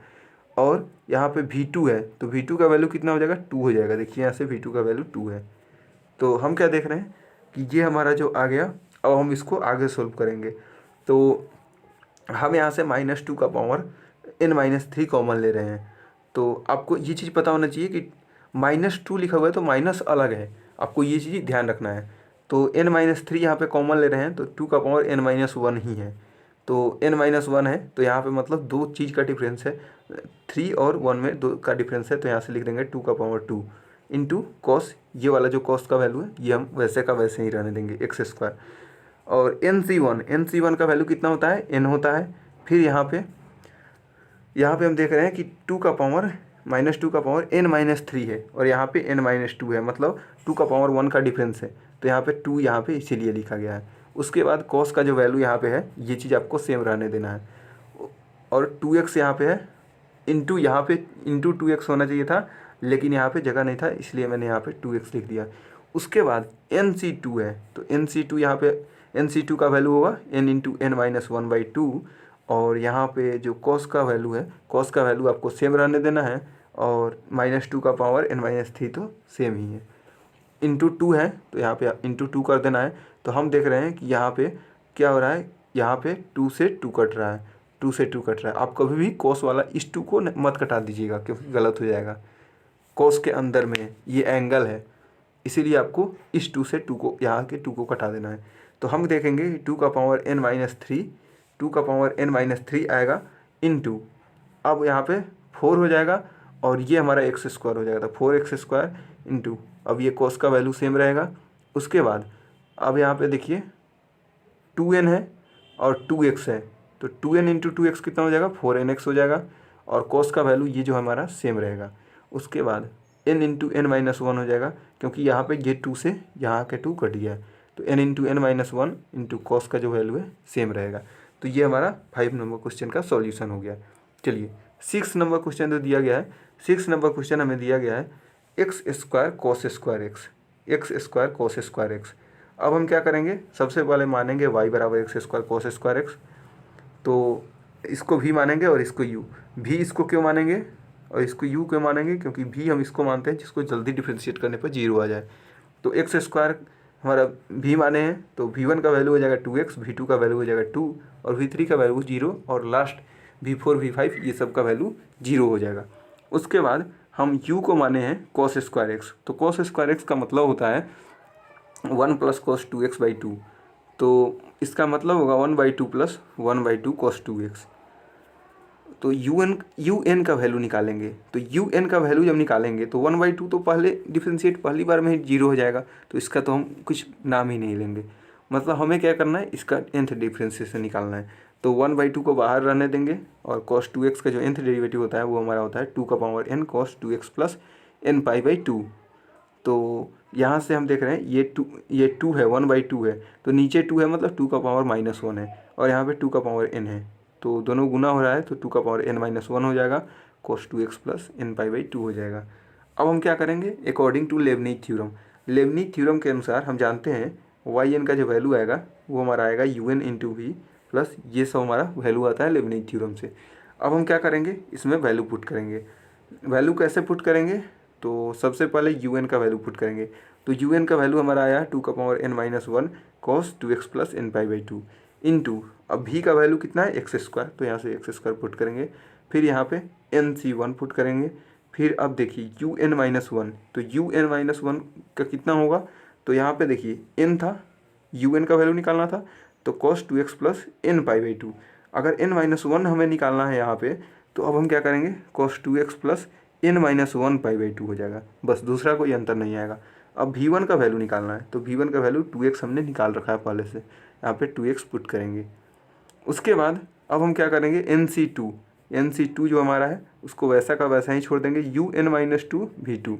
और यहाँ पे V2 है, तो V2 का वैल्यू कितना हो जाएगा 2 हो जाएगा। देखिए यहाँ से V2 का वैल्यू 2 है। तो हम क्या देख रहे हैं कि ये हमारा जो आ गया, अब हम इसको आगे सोल्व करेंगे। तो हम यहाँ से -2 का पावर n-3 कॉमन ले रहे हैं। तो आपको ये चीज़ पता होना चाहिए कि -2 लिखा हुआ है तो माइनस अलग है, आपको ये चीज़ ध्यान रखना है। तो n-3 यहाँ पे कॉमन ले रहे हैं, तो 2 का पावर n-1 ही है, तो n-1 है, तो यहाँ पे मतलब दो चीज़ का डिफरेंस है, 3 और 1 में 2 का डिफरेंस है, तो यहाँ से लिख देंगे 2 का पावर 2 इंटू कॉस, ये वाला जो कॉस का वैल्यू है ये हम वैसे का वैसे ही रहने देंगे एक्स स्क्वायर। और एन सी वन का वैल्यू कितना होता है, एन होता है। फिर यहाँ पे हम देख रहे हैं कि 2 का पावर -2 का पावर n-3 है, और यहाँ पे n-2 है, मतलब 2 का पावर 1 का डिफरेंस है, तो यहाँ पे 2 यहाँ पे इसीलिए लिखा गया है। उसके बाद कॉस का जो वैल्यू यहाँ पे है, ये चीज़ आपको सेम रहने देना है। और 2x यहाँ पे है, इंटू यहाँ पे इंटू 2x होना चाहिए था, लेकिन यहाँ पे जगह नहीं था, इसलिए मैंने यहाँ पे 2x लिख दिया। उसके बाद nc2 है, तो nc2 यहाँ पे nc2 का वैल्यू होगा n इंटू n-1/2, और यहाँ पे जो कॉस का वैल्यू है, कॉस का वैल्यू आपको सेम रहने देना है, और -2 का पावर n-3 तो सेम ही है। इंटू 2 है, तो यहाँ पे इंटू 2 कर देना है। तो हम देख रहे हैं कि यहाँ पे क्या हो रहा है, यहाँ पे 2 से 2 कट रहा है, 2 से 2 कट रहा है। आप कभी भी कॉस वाला इस 2 को मत कटा दीजिएगा, क्योंकि गलत हो जाएगा। कॉस के अंदर में ये एंगल है, इसीलिए आपको इस 2 से 2 को, यहाँ के 2 को कटा देना है। तो हम देखेंगे 2 का पावर n-3, 2 का पावर n-3 आएगा इंटू, अब यहाँ पे 4 हो जाएगा, और ये हमारा एक्स स्क्वायर हो जाएगा, तो 4x² इंटू, अब ये कॉस का वैल्यू सेम रहेगा। उसके बाद अब यहाँ पे देखिए 2n है और 2x है, तो 2n इंटू 2x कितना हो जाएगा, 4nx हो जाएगा, और कॉस का वैल्यू ये जो हमारा सेम रहेगा। उसके बाद n इंटू n-1 हो जाएगा, क्योंकि यहाँ पे ये 2 से यहाँ के 2 कट गया है, तो n into n-1 into cos का जो वैल्यू है सेम रहेगा। तो ये हमारा 5 नंबर क्वेश्चन का सॉल्यूशन हो गया। चलिए 6 नंबर क्वेश्चन जो दिया गया है, 6 नंबर क्वेश्चन हमें दिया गया है x² cos² x। अब हम क्या करेंगे, सबसे पहले मानेंगे y बराबर x² cos²x, तो इसको भी मानेंगे और इसको u भी, इसको क्यों मानेंगे और इसको u क्यों मानेंगे, क्योंकि भी हम इसको मानते हैं जिसको जल्दी डिफ्रेंशिएट करने पर 0 आ जाए। तो x² हमारा भी माने हैं, तो v1 का वैल्यू हो जाएगा 2x, v2 का वैल्यू हो जाएगा 2, और v3 का वैल्यू 0, और लास्ट v4 v5 ये सब का वैल्यू 0 हो जाएगा। उसके बाद हम u को माने हैं cos²x, तो cos² का मतलब होता है 1 + cos 2x/2, तो इसका मतलब होगा 1/2 + 1/2 cos 2x। तो un का वैल्यू निकालेंगे, तो un का वैल्यू जब निकालेंगे तो 1/2 तो पहले डिफ्रेंशिएट पहली बार में ही 0 हो जाएगा, तो इसका तो हम कुछ नाम ही नहीं लेंगे। मतलब हमें क्या करना है, इसका nth डिफ्रेंशिएशन निकालना है, तो 1/2 को बाहर रहने देंगे, और cos 2x का जो nth डेरिवेटिव होता है वो हमारा होता है 2 का power n cos 2x + n π/2। तो यहाँ से हम देख रहे हैं ये 2 है, 1/2 है, तो नीचे 2 है मतलब 2 का पावर -1 है, और यहाँ पे 2 का पावर n है, तो दोनों गुना हो रहा है, तो 2 का पावर n-1 हो जाएगा, cos 2x + n π/2 हो जाएगा। अब हम क्या करेंगे, अकॉर्डिंग टू लेबनीज़ थ्योरम के अनुसार हम जानते हैं yn का जो वैल्यू आएगा वो हमारा आएगा un इंटू वी प्लस ये सब हमारा वैल्यू आता है लेबनीज़ थ्योरम से। अब हम क्या करेंगे, इसमें वैल्यू पुट करेंगे। वैल्यू कैसे पुट करेंगे, तो सबसे पहले un का वैल्यू पुट करेंगे, तो un का वैल्यू हमारा आया 2 का power n-1 cos 2x + n π/2 into, अब भी का वैल्यू कितना है x², तो यहाँ से x² पुट करेंगे, फिर यहाँ पे nc1 पुट करेंगे, फिर अब देखिए un-1, तो un-1 का कितना होगा, तो यहाँ पे देखिए n था, यू एन का वैल्यू निकालना था, तो cos 2x plus N pi by two. अगर n माइनस वन हमें निकालना है यहाँ पे, तो अब हम क्या करेंगे, cos 2x plus N minus one pi by two हो जाएगा, बस दूसरा कोई अंतर नहीं आएगा। अब v1 का वैल्यू निकालना है, तो v1 का वैल्यू 2x हमने निकाल रखा है पहले से, यहाँ पे 2x पुट करेंगे। उसके बाद अब हम क्या करेंगे, NC2 जो हमारा है उसको वैसा का वैसा ही छोड़ देंगे, UN-2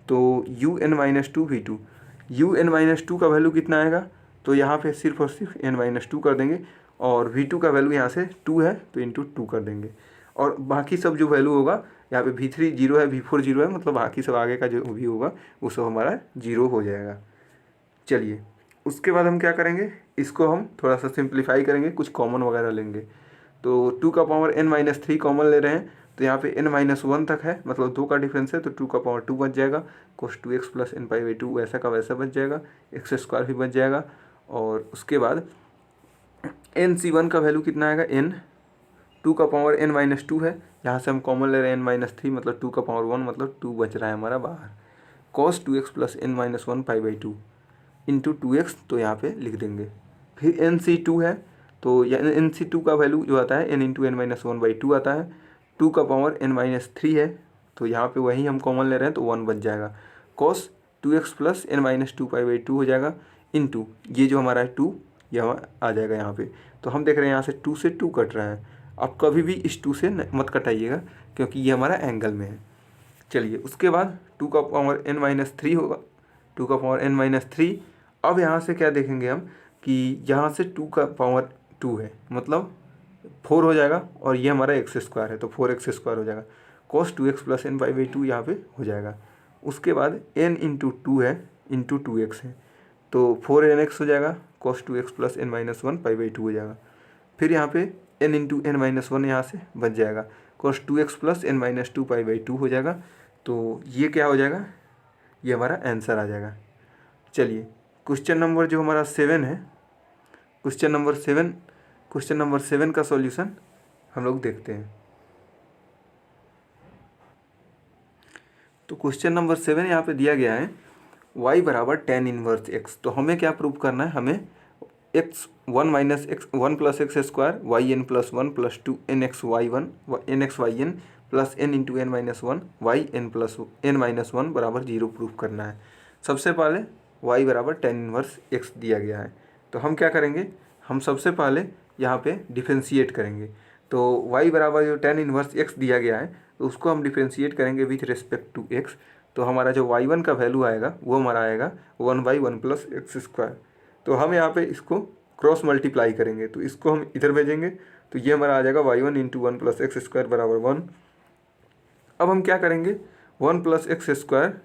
तो UN-2 का वैल्यू कितना आएगा, तो यहाँ पे सिर्फ और सिर्फ n-2 कर देंगे, और v2 का वैल्यू यहाँ से 2 है तो इंटू 2 कर देंगे, और बाकी सब जो वैल्यू होगा, यहाँ पे v3 0 है, v4 0 है, मतलब बाकी सब आगे का जो भी होगा वो सब हमारा 0 हो जाएगा। चलिए उसके बाद हम क्या करेंगे, इसको हम थोड़ा सा सिंप्लीफाई करेंगे, कुछ कॉमन वगैरह लेंगे। तो 2 का पावर n-3 कॉमन ले रहे हैं, तो यहाँ पे n-1 तक है, मतलब 2 का डिफरेंस है, तो 2 का पावर 2 बच जाएगा, cos 2x plus N pi by two वैसा का वैसा बच जाएगा, एक्स स्क्वायर भी बच जाएगा। और उसके बाद NC1 का वैल्यू कितना आएगा, n 2 का पावर n-2 है, यहाँ से हम कॉमन ले रहे हैं n-3, मतलब 2 का पावर 1, मतलब 2 बच रहा है हमारा बाहर, cos 2x plus n-1 pi by two into 2x, तो यहाँ पे लिख देंगे। फिर NC2 है, तो NC2 का वैल्यू जो आता है n इंटू n-1/2 आता है, 2 का पावर n-3 है, तो यहाँ पे वही हम कॉमन ले रहे हैं, तो 1 बच जाएगा, cos 2x plus n-2 pi by two हो जाएगा, इंटू ये जो हमारा है 2, यह आ जाएगा यहाँ पे। तो हम देख रहे हैं यहाँ से 2 से 2 कट रहा है, आप कभी भी इस 2 से मत कटाइएगा, क्योंकि ये हमारा एंगल में है। चलिए उसके बाद 2 का पावर n-3 होगा, 2 का पावर n-3। अब यहाँ से क्या देखेंगे हम कि यहाँ से 2 का पावर 2 है, मतलब 4 हो जाएगा, और ये हमारा एक्स स्क्वायर है, तो 4x स्क्वायर हो जाएगा, cos 2x plus N pi by two यहाँ पे हो जाएगा। उसके बाद n इंटू 2 है, इंटू 2x है, तो 4nx हो जाएगा, cos 2x plus n-1 pi by two हो जाएगा। फिर यहाँ पे n इंटू n-1 यहाँ से बच जाएगा, cos 2x plus n-2 pi by two हो जाएगा। तो ये क्या हो जाएगा, ये हमारा आंसर आ जाएगा। चलिए क्वेश्चन नंबर जो हमारा 7 है, क्वेश्चन नंबर 7 का सॉल्यूशन हम लोग देखते हैं। तो क्वेश्चन नंबर 7 यहाँ पे दिया गया है, y बराबर tan इनवर्स x। तो हमें क्या प्रूव करना है, हमें x 1 minus X 1 plus X square Y N plus 1 plus 2 nx y n plus n into n-1 Y N plus n-1 बराबर 0 प्रूफ करना है। सबसे पहले y बराबर tan इनवर्स x दिया गया है, तो हम क्या करेंगे, हम सबसे पहले यहाँ पे डिफ्रेंशिएट करेंगे। तो y बराबर जो tan इनवर्स x दिया गया है, तो उसको हम डिफ्रेंशिएट करेंगे विथ रिस्पेक्ट टू x। तो हमारा जो y1 का वैल्यू आएगा वो हमारा आएगा 1/1 प्लस एक्स स्क्वायर। तो हम यहाँ पे इसको क्रॉस मल्टीप्लाई करेंगे, तो इसको हम इधर भेजेंगे, तो ये हमारा आ जाएगा y1 into 1 plus X square बराबर 1। अब हम क्या करेंगे, 1 प्लस एक्स स्क्वायर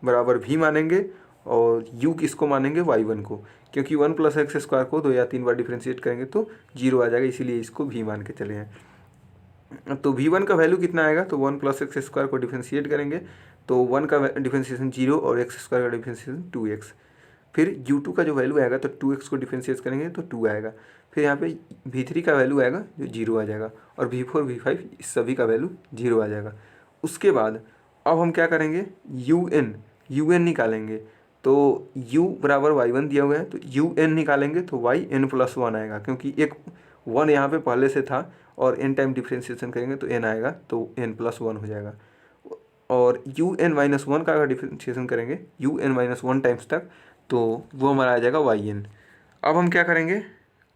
बराबर भी मानेंगे, और u किसको मानेंगे, y1 को, क्योंकि 1 प्लस एक्स स्क्वायर को 2 या 3 बार डिफ्रेंशिएट करेंगे तो 0 आ जाएगा, इसीलिए इसको भी मान के चले हैं। तो v1 का वैल्यू कितना आएगा, तो 1 प्लस एक्स स्क्वायर को डिफ्रेंशिएट करेंगे, तो 1 का डिफ्रेंशिएशन 0 और एक्स स्क्वायर का डिफ्रेंशिएशन 2x। फिर u2 का जो वैल्यू आएगा, तो 2x को डिफ्रेंशिएट करेंगे तो 2 आएगा। फिर यहाँ पे v3 का वैल्यू आएगा जो 0 आ जाएगा, और v4 v5 इस सभी का वैल्यू 0 आ जाएगा। उसके बाद अब हम क्या करेंगे, un निकालेंगे। तो u बराबर y1 दिया हुआ है, तो un निकालेंगे तो yn प्लस 1 आएगा, क्योंकि एक 1 यहाँ पे पहले से था, और n टाइम डिफ्रेंशिएशन करेंगे तो n आएगा, तो n प्लस 1 हो जाएगा। और un-1 का अगर डिफ्रेंशिएशन करेंगे un-1 टाइम्स तक, तो वो हमारा आ जाएगा yn। अब हम क्या करेंगे,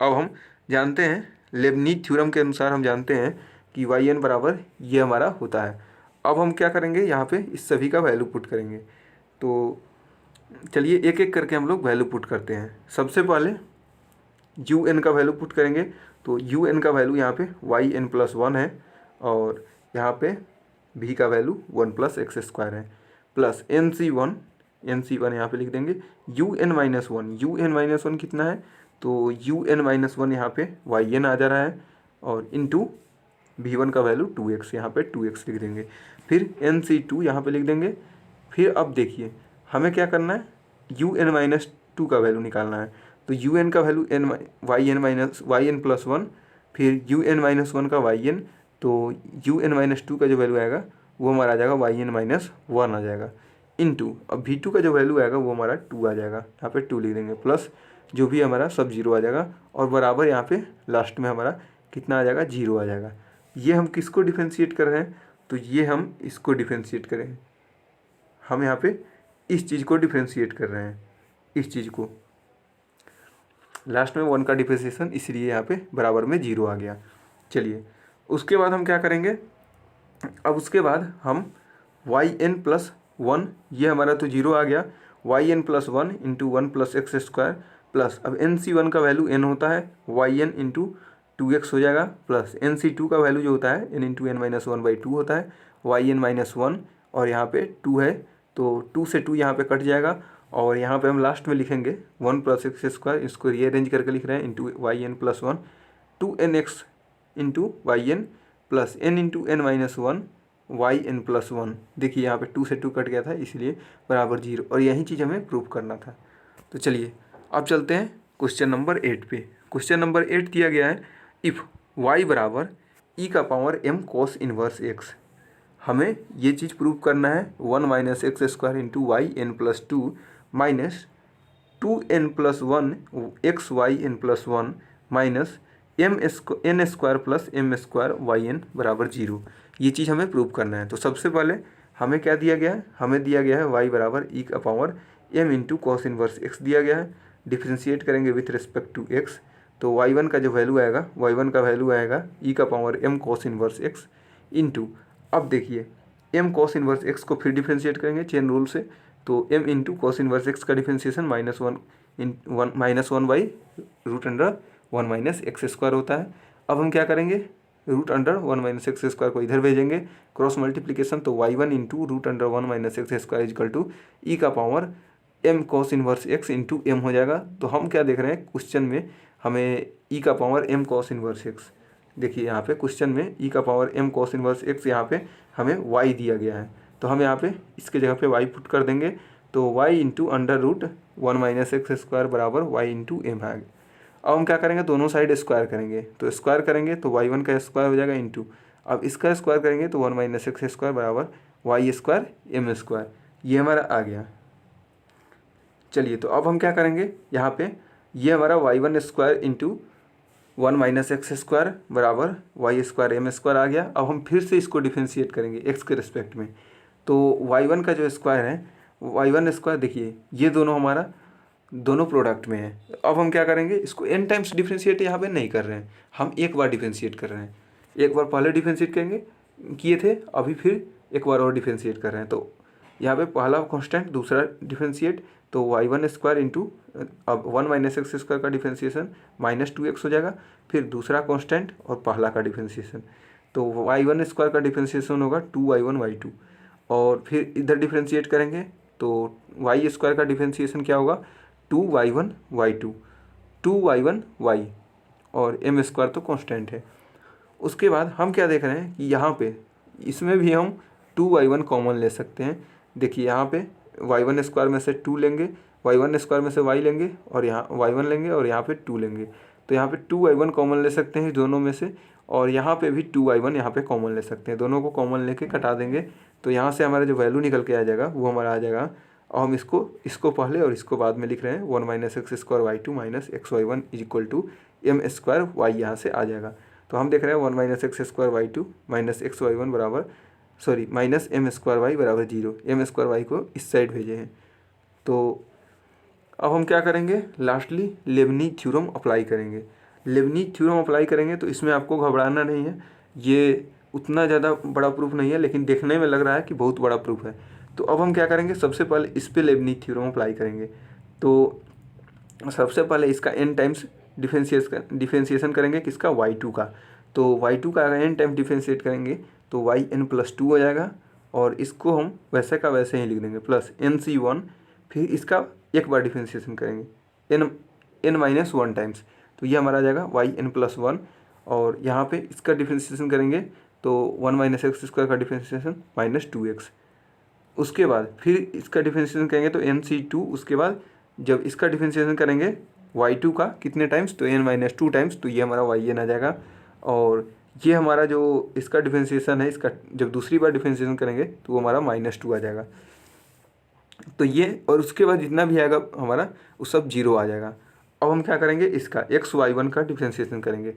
अब हम जानते हैं लेबनीज थ्योरम के अनुसार हम जानते हैं कि yn बराबर ये हमारा होता है। अब हम क्या करेंगे, यहाँ पे इस सभी का वैल्यू पुट करेंगे। तो चलिए एक एक करके हम लोग वैल्यू पुट करते हैं। सबसे पहले un का वैल्यू पुट करेंगे, तो un का वैल्यू यहाँ पे yn प्लस 1 है, और यहाँ पे v का वैल्यू 1 प्लस एक्स स्क्वायर है, प्लस NC1 यहाँ पे लिख देंगे, un-1 कितना है, तो un-1 यहाँ पे yn आ जा रहा है, और इंटू v1 का वैल्यू 2x, यहाँ पे 2x लिख देंगे। फिर NC2 यहाँ पे लिख देंगे। फिर अब देखिए हमें क्या करना है, un-2 का वैल्यू निकालना है, तो un का वैल्यू yn प्लस 1, फिर un-1 का yn, तो un-2 का जो वैल्यू आएगा वो हमारा आ जाएगा yn-1 आ जाएगा, इनटू अब v2 का जो वैल्यू आएगा वो हमारा 2 आ जाएगा, यहाँ पे 2 लिख देंगे, प्लस जो भी हमारा सब 0 आ जाएगा और बराबर यहाँ पे लास्ट में हमारा कितना आ जाएगा, 0 आ जाएगा। ये हम किसको डिफरेंशिएट कर रहे हैं, तो ये हम इसको डिफरेंशिएट करें, हम यहाँ पे इस चीज़ को डिफरेंशिएट कर रहे हैं, इस चीज़ को, लास्ट में 1 का डिफरेंशिएशन, इसलिए यहाँ पे बराबर में 0 आ गया। चलिए उसके बाद हम क्या करेंगे, अब उसके बाद हम yn+1, ये हमारा तो 0 आ गया, yn+1 इंटू 1+x² प्लस, अब nc1 का वैल्यू n होता है, yn इंटू 2x हो जाएगा, प्लस nc2 का वैल्यू जो होता है n इंटू n-1/2 होता है, yn-1 और यहाँ पे 2 है तो 2 से 2 यहाँ पे कट जाएगा और यहाँ पे हम लास्ट में लिखेंगे 1+x², इसको रीअरेंज करके लिख रहे हैं, into yn+1 2nx into yn plus n into n-1 yn+1। देखिए यहाँ पे 2 से 2 कट गया था इसलिए बराबर 0, और यही चीज़ हमें प्रूव करना था। तो चलिए अब चलते हैं क्वेश्चन नंबर 8 पे। क्वेश्चन नंबर 8 दिया गया है, इफ़ y बराबर e⁻m cos इनवर्स x। हमें ये चीज़ प्रूव करना है 1 - x² into yn+2 minus 2n+1 xyn+1 minus n² plus m² yn बराबर 0। ये चीज़ हमें प्रूव करना है। तो सबसे पहले हमें क्या दिया गया है, हमें दिया गया है y बराबर e⁻m into cos inverse x दिया गया है। डिफ्रेंशिएट करेंगे विथ रिस्पेक्ट टू x, तो y1 का जो वैल्यू आएगा, y1 का वैल्यू आएगा e⁻m cos inverse x into, अब देखिए m cos इनवर्स x को फिर डिफ्रेंशिएट करेंगे चेन रूल से, तो m into cos inverse x का डिफ्रेंशिएशन -1/√1 - x² होता है। अब हम क्या करेंगे, √1 - x² को इधर भेजेंगे, क्रॉस मल्टीप्लिकेशन, तो y1 into √1 - x² equal to e⁻m cos inverse x into m हो जाएगा। तो हम क्या देख रहे हैं क्वेश्चन में, हमें e⁻m cos इनवर्स x, देखिए यहाँ पे क्वेश्चन में e⁻m cos इनवर्स x, यहाँ पे हमें y दिया गया है, तो हम यहाँ पे इसके जगह पे y पुट कर देंगे, तो y इंटू √1 - x² बराबर y इंटू m है। अब हम क्या करेंगे, दोनों साइड स्क्वायर करेंगे, तो स्क्वायर करेंगे तो y1 का स्क्वायर हो जाएगा इंटू, अब इसका स्क्वायर करेंगे तो 1 - x² बराबर y² m², ये हमारा आ गया। चलिए तो अब हम क्या करेंगे, यहाँ पे ये हमारा y1² इंटू 1 - x² बराबर y² m² आ गया। अब हम फिर से इसको डिफ्रेंशिएट करेंगे x के रिस्पेक्ट में, तो y1 का जो स्क्वायर है, y1², देखिए ये दोनों हमारा दोनों प्रोडक्ट में है। अब हम क्या करेंगे, इसको n टाइम्स डिफ्रेंशिएट यहाँ पे नहीं कर रहे हैं, हम एक बार डिफ्रेंशिएट कर रहे हैं, एक बार पहले डिफ्रेंशिएट करेंगे किए थे, अभी फिर एक बार और डिफ्रेंशिएट कर रहे हैं। तो यहाँ पे पहला कांस्टेंट, दूसरा डिफ्रेंशिएट, तो y1² इंटू, अब 1 - x² का डिफ्रेंशिएशन -2x हो जाएगा, फिर दूसरा कांस्टेंट और पहला का डिफ्रेंशिएशन, तो y1² का डिफ्रेंशिएशन होगा 2y1/2, और फिर इधर डिफ्रेंशिएट करेंगे तो y² का डिफ्रेंशिएशन क्या होगा, 2y1/2, 2y1y, और m² तो कांस्टेंट है। उसके बाद हम क्या देख रहे हैं कि यहाँ पे इसमें भी हम 2y1 कॉमन ले सकते हैं। देखिए यहाँ पे y1² में से 2 लेंगे, y1² में से y लेंगे, और यहाँ y1 लेंगे, और यहाँ पे 2 लेंगे, तो यहाँ पे 2y1 कॉमन ले सकते हैं दोनों में से, और यहाँ पे भी 2y1 यहाँ पे कॉमन ले सकते हैं, दोनों को कॉमन लेके कटा देंगे, तो यहाँ से हमारा जो वैल्यू निकल के आ जाएगा वो हमारा आ जाएगा। और हम इसको पहले और इसको बाद में लिख रहे हैं, 1 - x² y2 minus xy1 equal to m² y, यहाँ से आ जाएगा। तो हम देख रहे हैं 1 - x² y2 माइनस xy1 बराबर, सॉरी माइनस m² y बराबर 0, m² y को इस साइड भेजे हैं। तो अब हम क्या करेंगे, लास्टली लेबनीज़ थ्योरम अप्लाई करेंगे। लेबनीज़ थ्योरम अप्लाई करेंगे तो इसमें आपको घबराना नहीं है, ये उतना ज़्यादा बड़ा प्रूफ नहीं है, लेकिन देखने में लग रहा है कि बहुत बड़ा प्रूफ है। तो अब हम क्या करेंगे, सबसे पहले इस पे लेबनीज़ थ्योरम अप्लाई करेंगे। तो सबसे पहले इसका n टाइम्स डिफरेंशिएशन करेंगे, किसका, y2 का, तो y2 का n टाइम डिफरेंशिएट करेंगे तो yn+2 हो जाएगा, और इसको हम वैसे का वैसे ही लिख देंगे, प्लस nc1, फिर इसका एक बार डिफरेंशिएशन करेंगे n-1 टाइम्स, तो ये हमारा आ जाएगा yn+1, और यहाँ पे इसका डिफरेंशिएशन करेंगे तो 1 - x² का डिफरेंशिएशन -2x। उसके बाद फिर इसका डिफरेंशिएशन करेंगे तो nc2, उसके बाद जब इसका डिफरेंशिएशन करेंगे y2 का कितने टाइम्स, तो n-2 टाइम्स, तो ये हमारा yn आ जाएगा। और ये हमारा जो इसका डिफरेंशिएशन है, इसका जब दूसरी बार डिफरेंशिएशन करेंगे तो वो हमारा -2 आ जाएगा। तो ये और उसके बाद जितना भी आएगा हमारा वो सब जीरो आ जाएगा। अब हम क्या करेंगे, इसका xy1 का डिफ्रेंशिएशन करेंगे।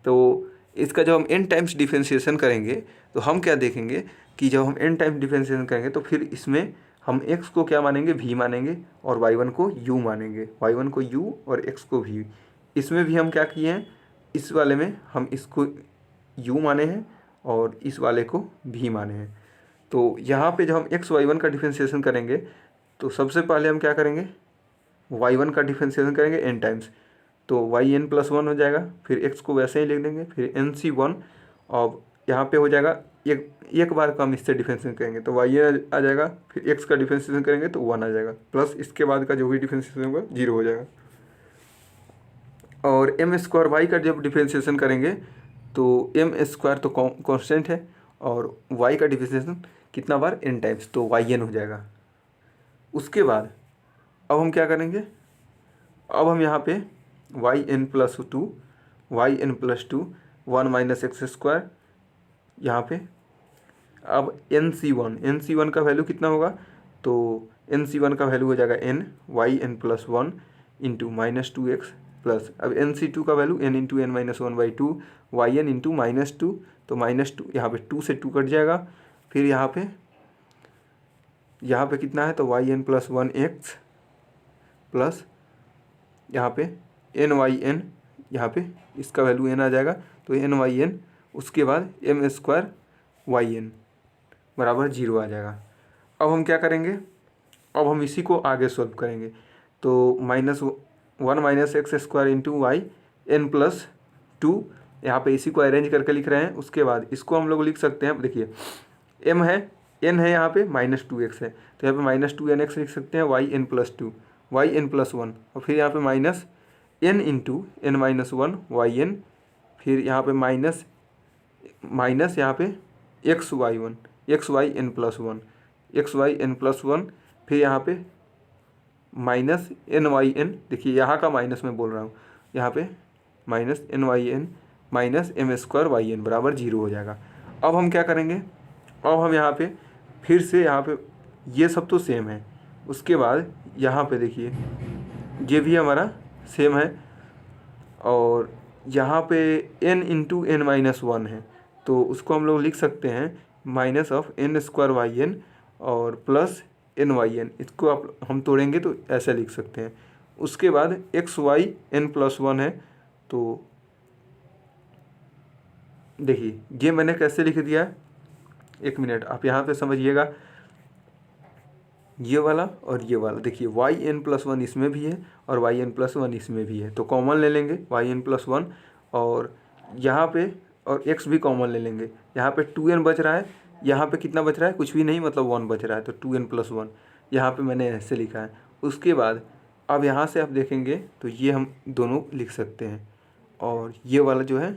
तो इसका जब हम n टाइम्स डिफ्रेंशिएशन करेंगे तो हम क्या देखेंगे कि जब हम n टाइम्स डिफ्रेंशिएशन करेंगे तो फिर इसमें हम x को क्या मानेंगे, v मानेंगे, और y1 को u मानेंगे, y1 को u और x को v। इसमें भी हम क्या किए हैं, इस वाले में हम इसको u माने हैं और इस वाले को v माने हैं। तो यहाँ पे जब हम xy1 का डिफ्रेंशिएशन करेंगे तो सबसे पहले हम क्या करेंगे, y1 का डिफ्रेंशिएशन करेंगे n टाइम्स, तो yn+1 हो जाएगा, फिर x को वैसे ही लिख देंगे, फिर nc1। और यहाँ पे हो जाएगा एक बार का हम इससे डिफ्रेंशिएशन करेंगे तो yn आ जाएगा, फिर x का डिफ्रेंशिएशन करेंगे तो 1 आ जाएगा, प्लस इसके बाद का जो भी डिफ्रेंशिएशन होगा 0 हो जाएगा। और m² y का जब डिफ्रेंशिएशन करेंगे तो m² तो कांस्टेंट है, और y का डिफ्रेंशिएशन कितना बार, n टाइम्स, तो yn हो जाएगा। उसके बाद अब हम क्या करेंगे, अब हम यहाँ पे yn+2 yn+2 1 - x², यहाँ पे अब nc1 का वैल्यू कितना होगा, तो nc1 का वैल्यू हो जाएगा n yn+1 into -2x plus, अब nc2 का value n into n-1/2 yn into -2, तो -2 यहाँ पे 2 से 2 कट जाएगा, फिर यहाँ पे कितना है, तो yn+1x प्लस यहाँ पे nyn, यहाँ पे इसका वैल्यू n आ जाएगा, तो nyn, उसके बाद m² yn बराबर 0 आ जाएगा। अब हम क्या करेंगे, अब हम इसी को आगे सॉल्व करेंगे, तो -1 - x² इंटू y n+2, यहाँ पे इसी को अरेंज करके लिख रहे हैं। उसके बाद इसको हम लोग लिख सकते हैं, देखिए m है, n है, यहाँ पे -2x है, तो यहाँ पे -2nx लिख सकते हैं, yn+2 yn+1, और फिर यहाँ पे -n इंटू n-1 yn, फिर यहाँ पे माइनस यहाँ पे xy1 xyn+1 xyn+1, फिर यहाँ पे -nyn, देखिए यहाँ का माइनस मैं बोल रहा हूँ, यहाँ पे -nyn -m² yn बराबर 0 हो जाएगा। अब हम क्या करेंगे, अब हम यहाँ पे फिर से, यहाँ पे ये सब तो सेम है, उसके बाद यहाँ पे देखिए ये भी हमारा सेम है, और यहाँ पे n इंटू n-1 है, तो उसको हम लोग लिख सकते हैं -n² yn और प्लस nyn, इसको आप हम तोड़ेंगे तो ऐसे लिख सकते हैं। उसके बाद xyn+1 है, तो देखिए ये मैंने कैसे लिख दिया है, एक मिनट आप यहाँ पे समझिएगा, ये वाला और ये वाला, देखिए yn+1 इसमें भी है और yn+1 इसमें भी है, तो कॉमन ले लेंगे yn+1, और यहाँ पे और x भी कॉमन ले लेंगे, यहाँ पे 2n बच रहा है, यहाँ पे कितना बच रहा है, कुछ भी नहीं, मतलब 1 बच रहा है, तो 2n+1 यहाँ पे मैंने ऐसे लिखा है। उसके बाद अब यहाँ से आप देखेंगे तो ये हम दोनों लिख सकते हैं, और ये वाला जो है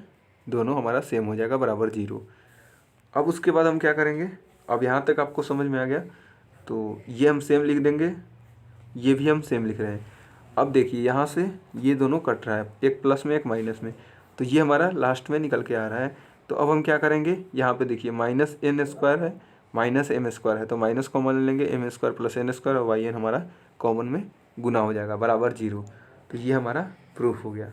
दोनों हमारा सेम हो जाएगा, बराबर 0। अब उसके बाद हम क्या करेंगे, अब यहाँ तक आपको समझ में आ गया, तो ये हम सेम लिख देंगे, ये भी हम सेम लिख रहे हैं। अब देखिए यहाँ से ये दोनों कट रहा है, एक प्लस में एक माइनस में, तो ये हमारा लास्ट में निकल के आ रहा है। तो अब हम क्या करेंगे, यहाँ पे देखिए -n² है -m² है, तो माइनस कॉमन ले लेंगे, m² + n² और yn हमारा कॉमन में गुना हो जाएगा, बराबर 0। तो ये हमारा प्रूफ हो गया।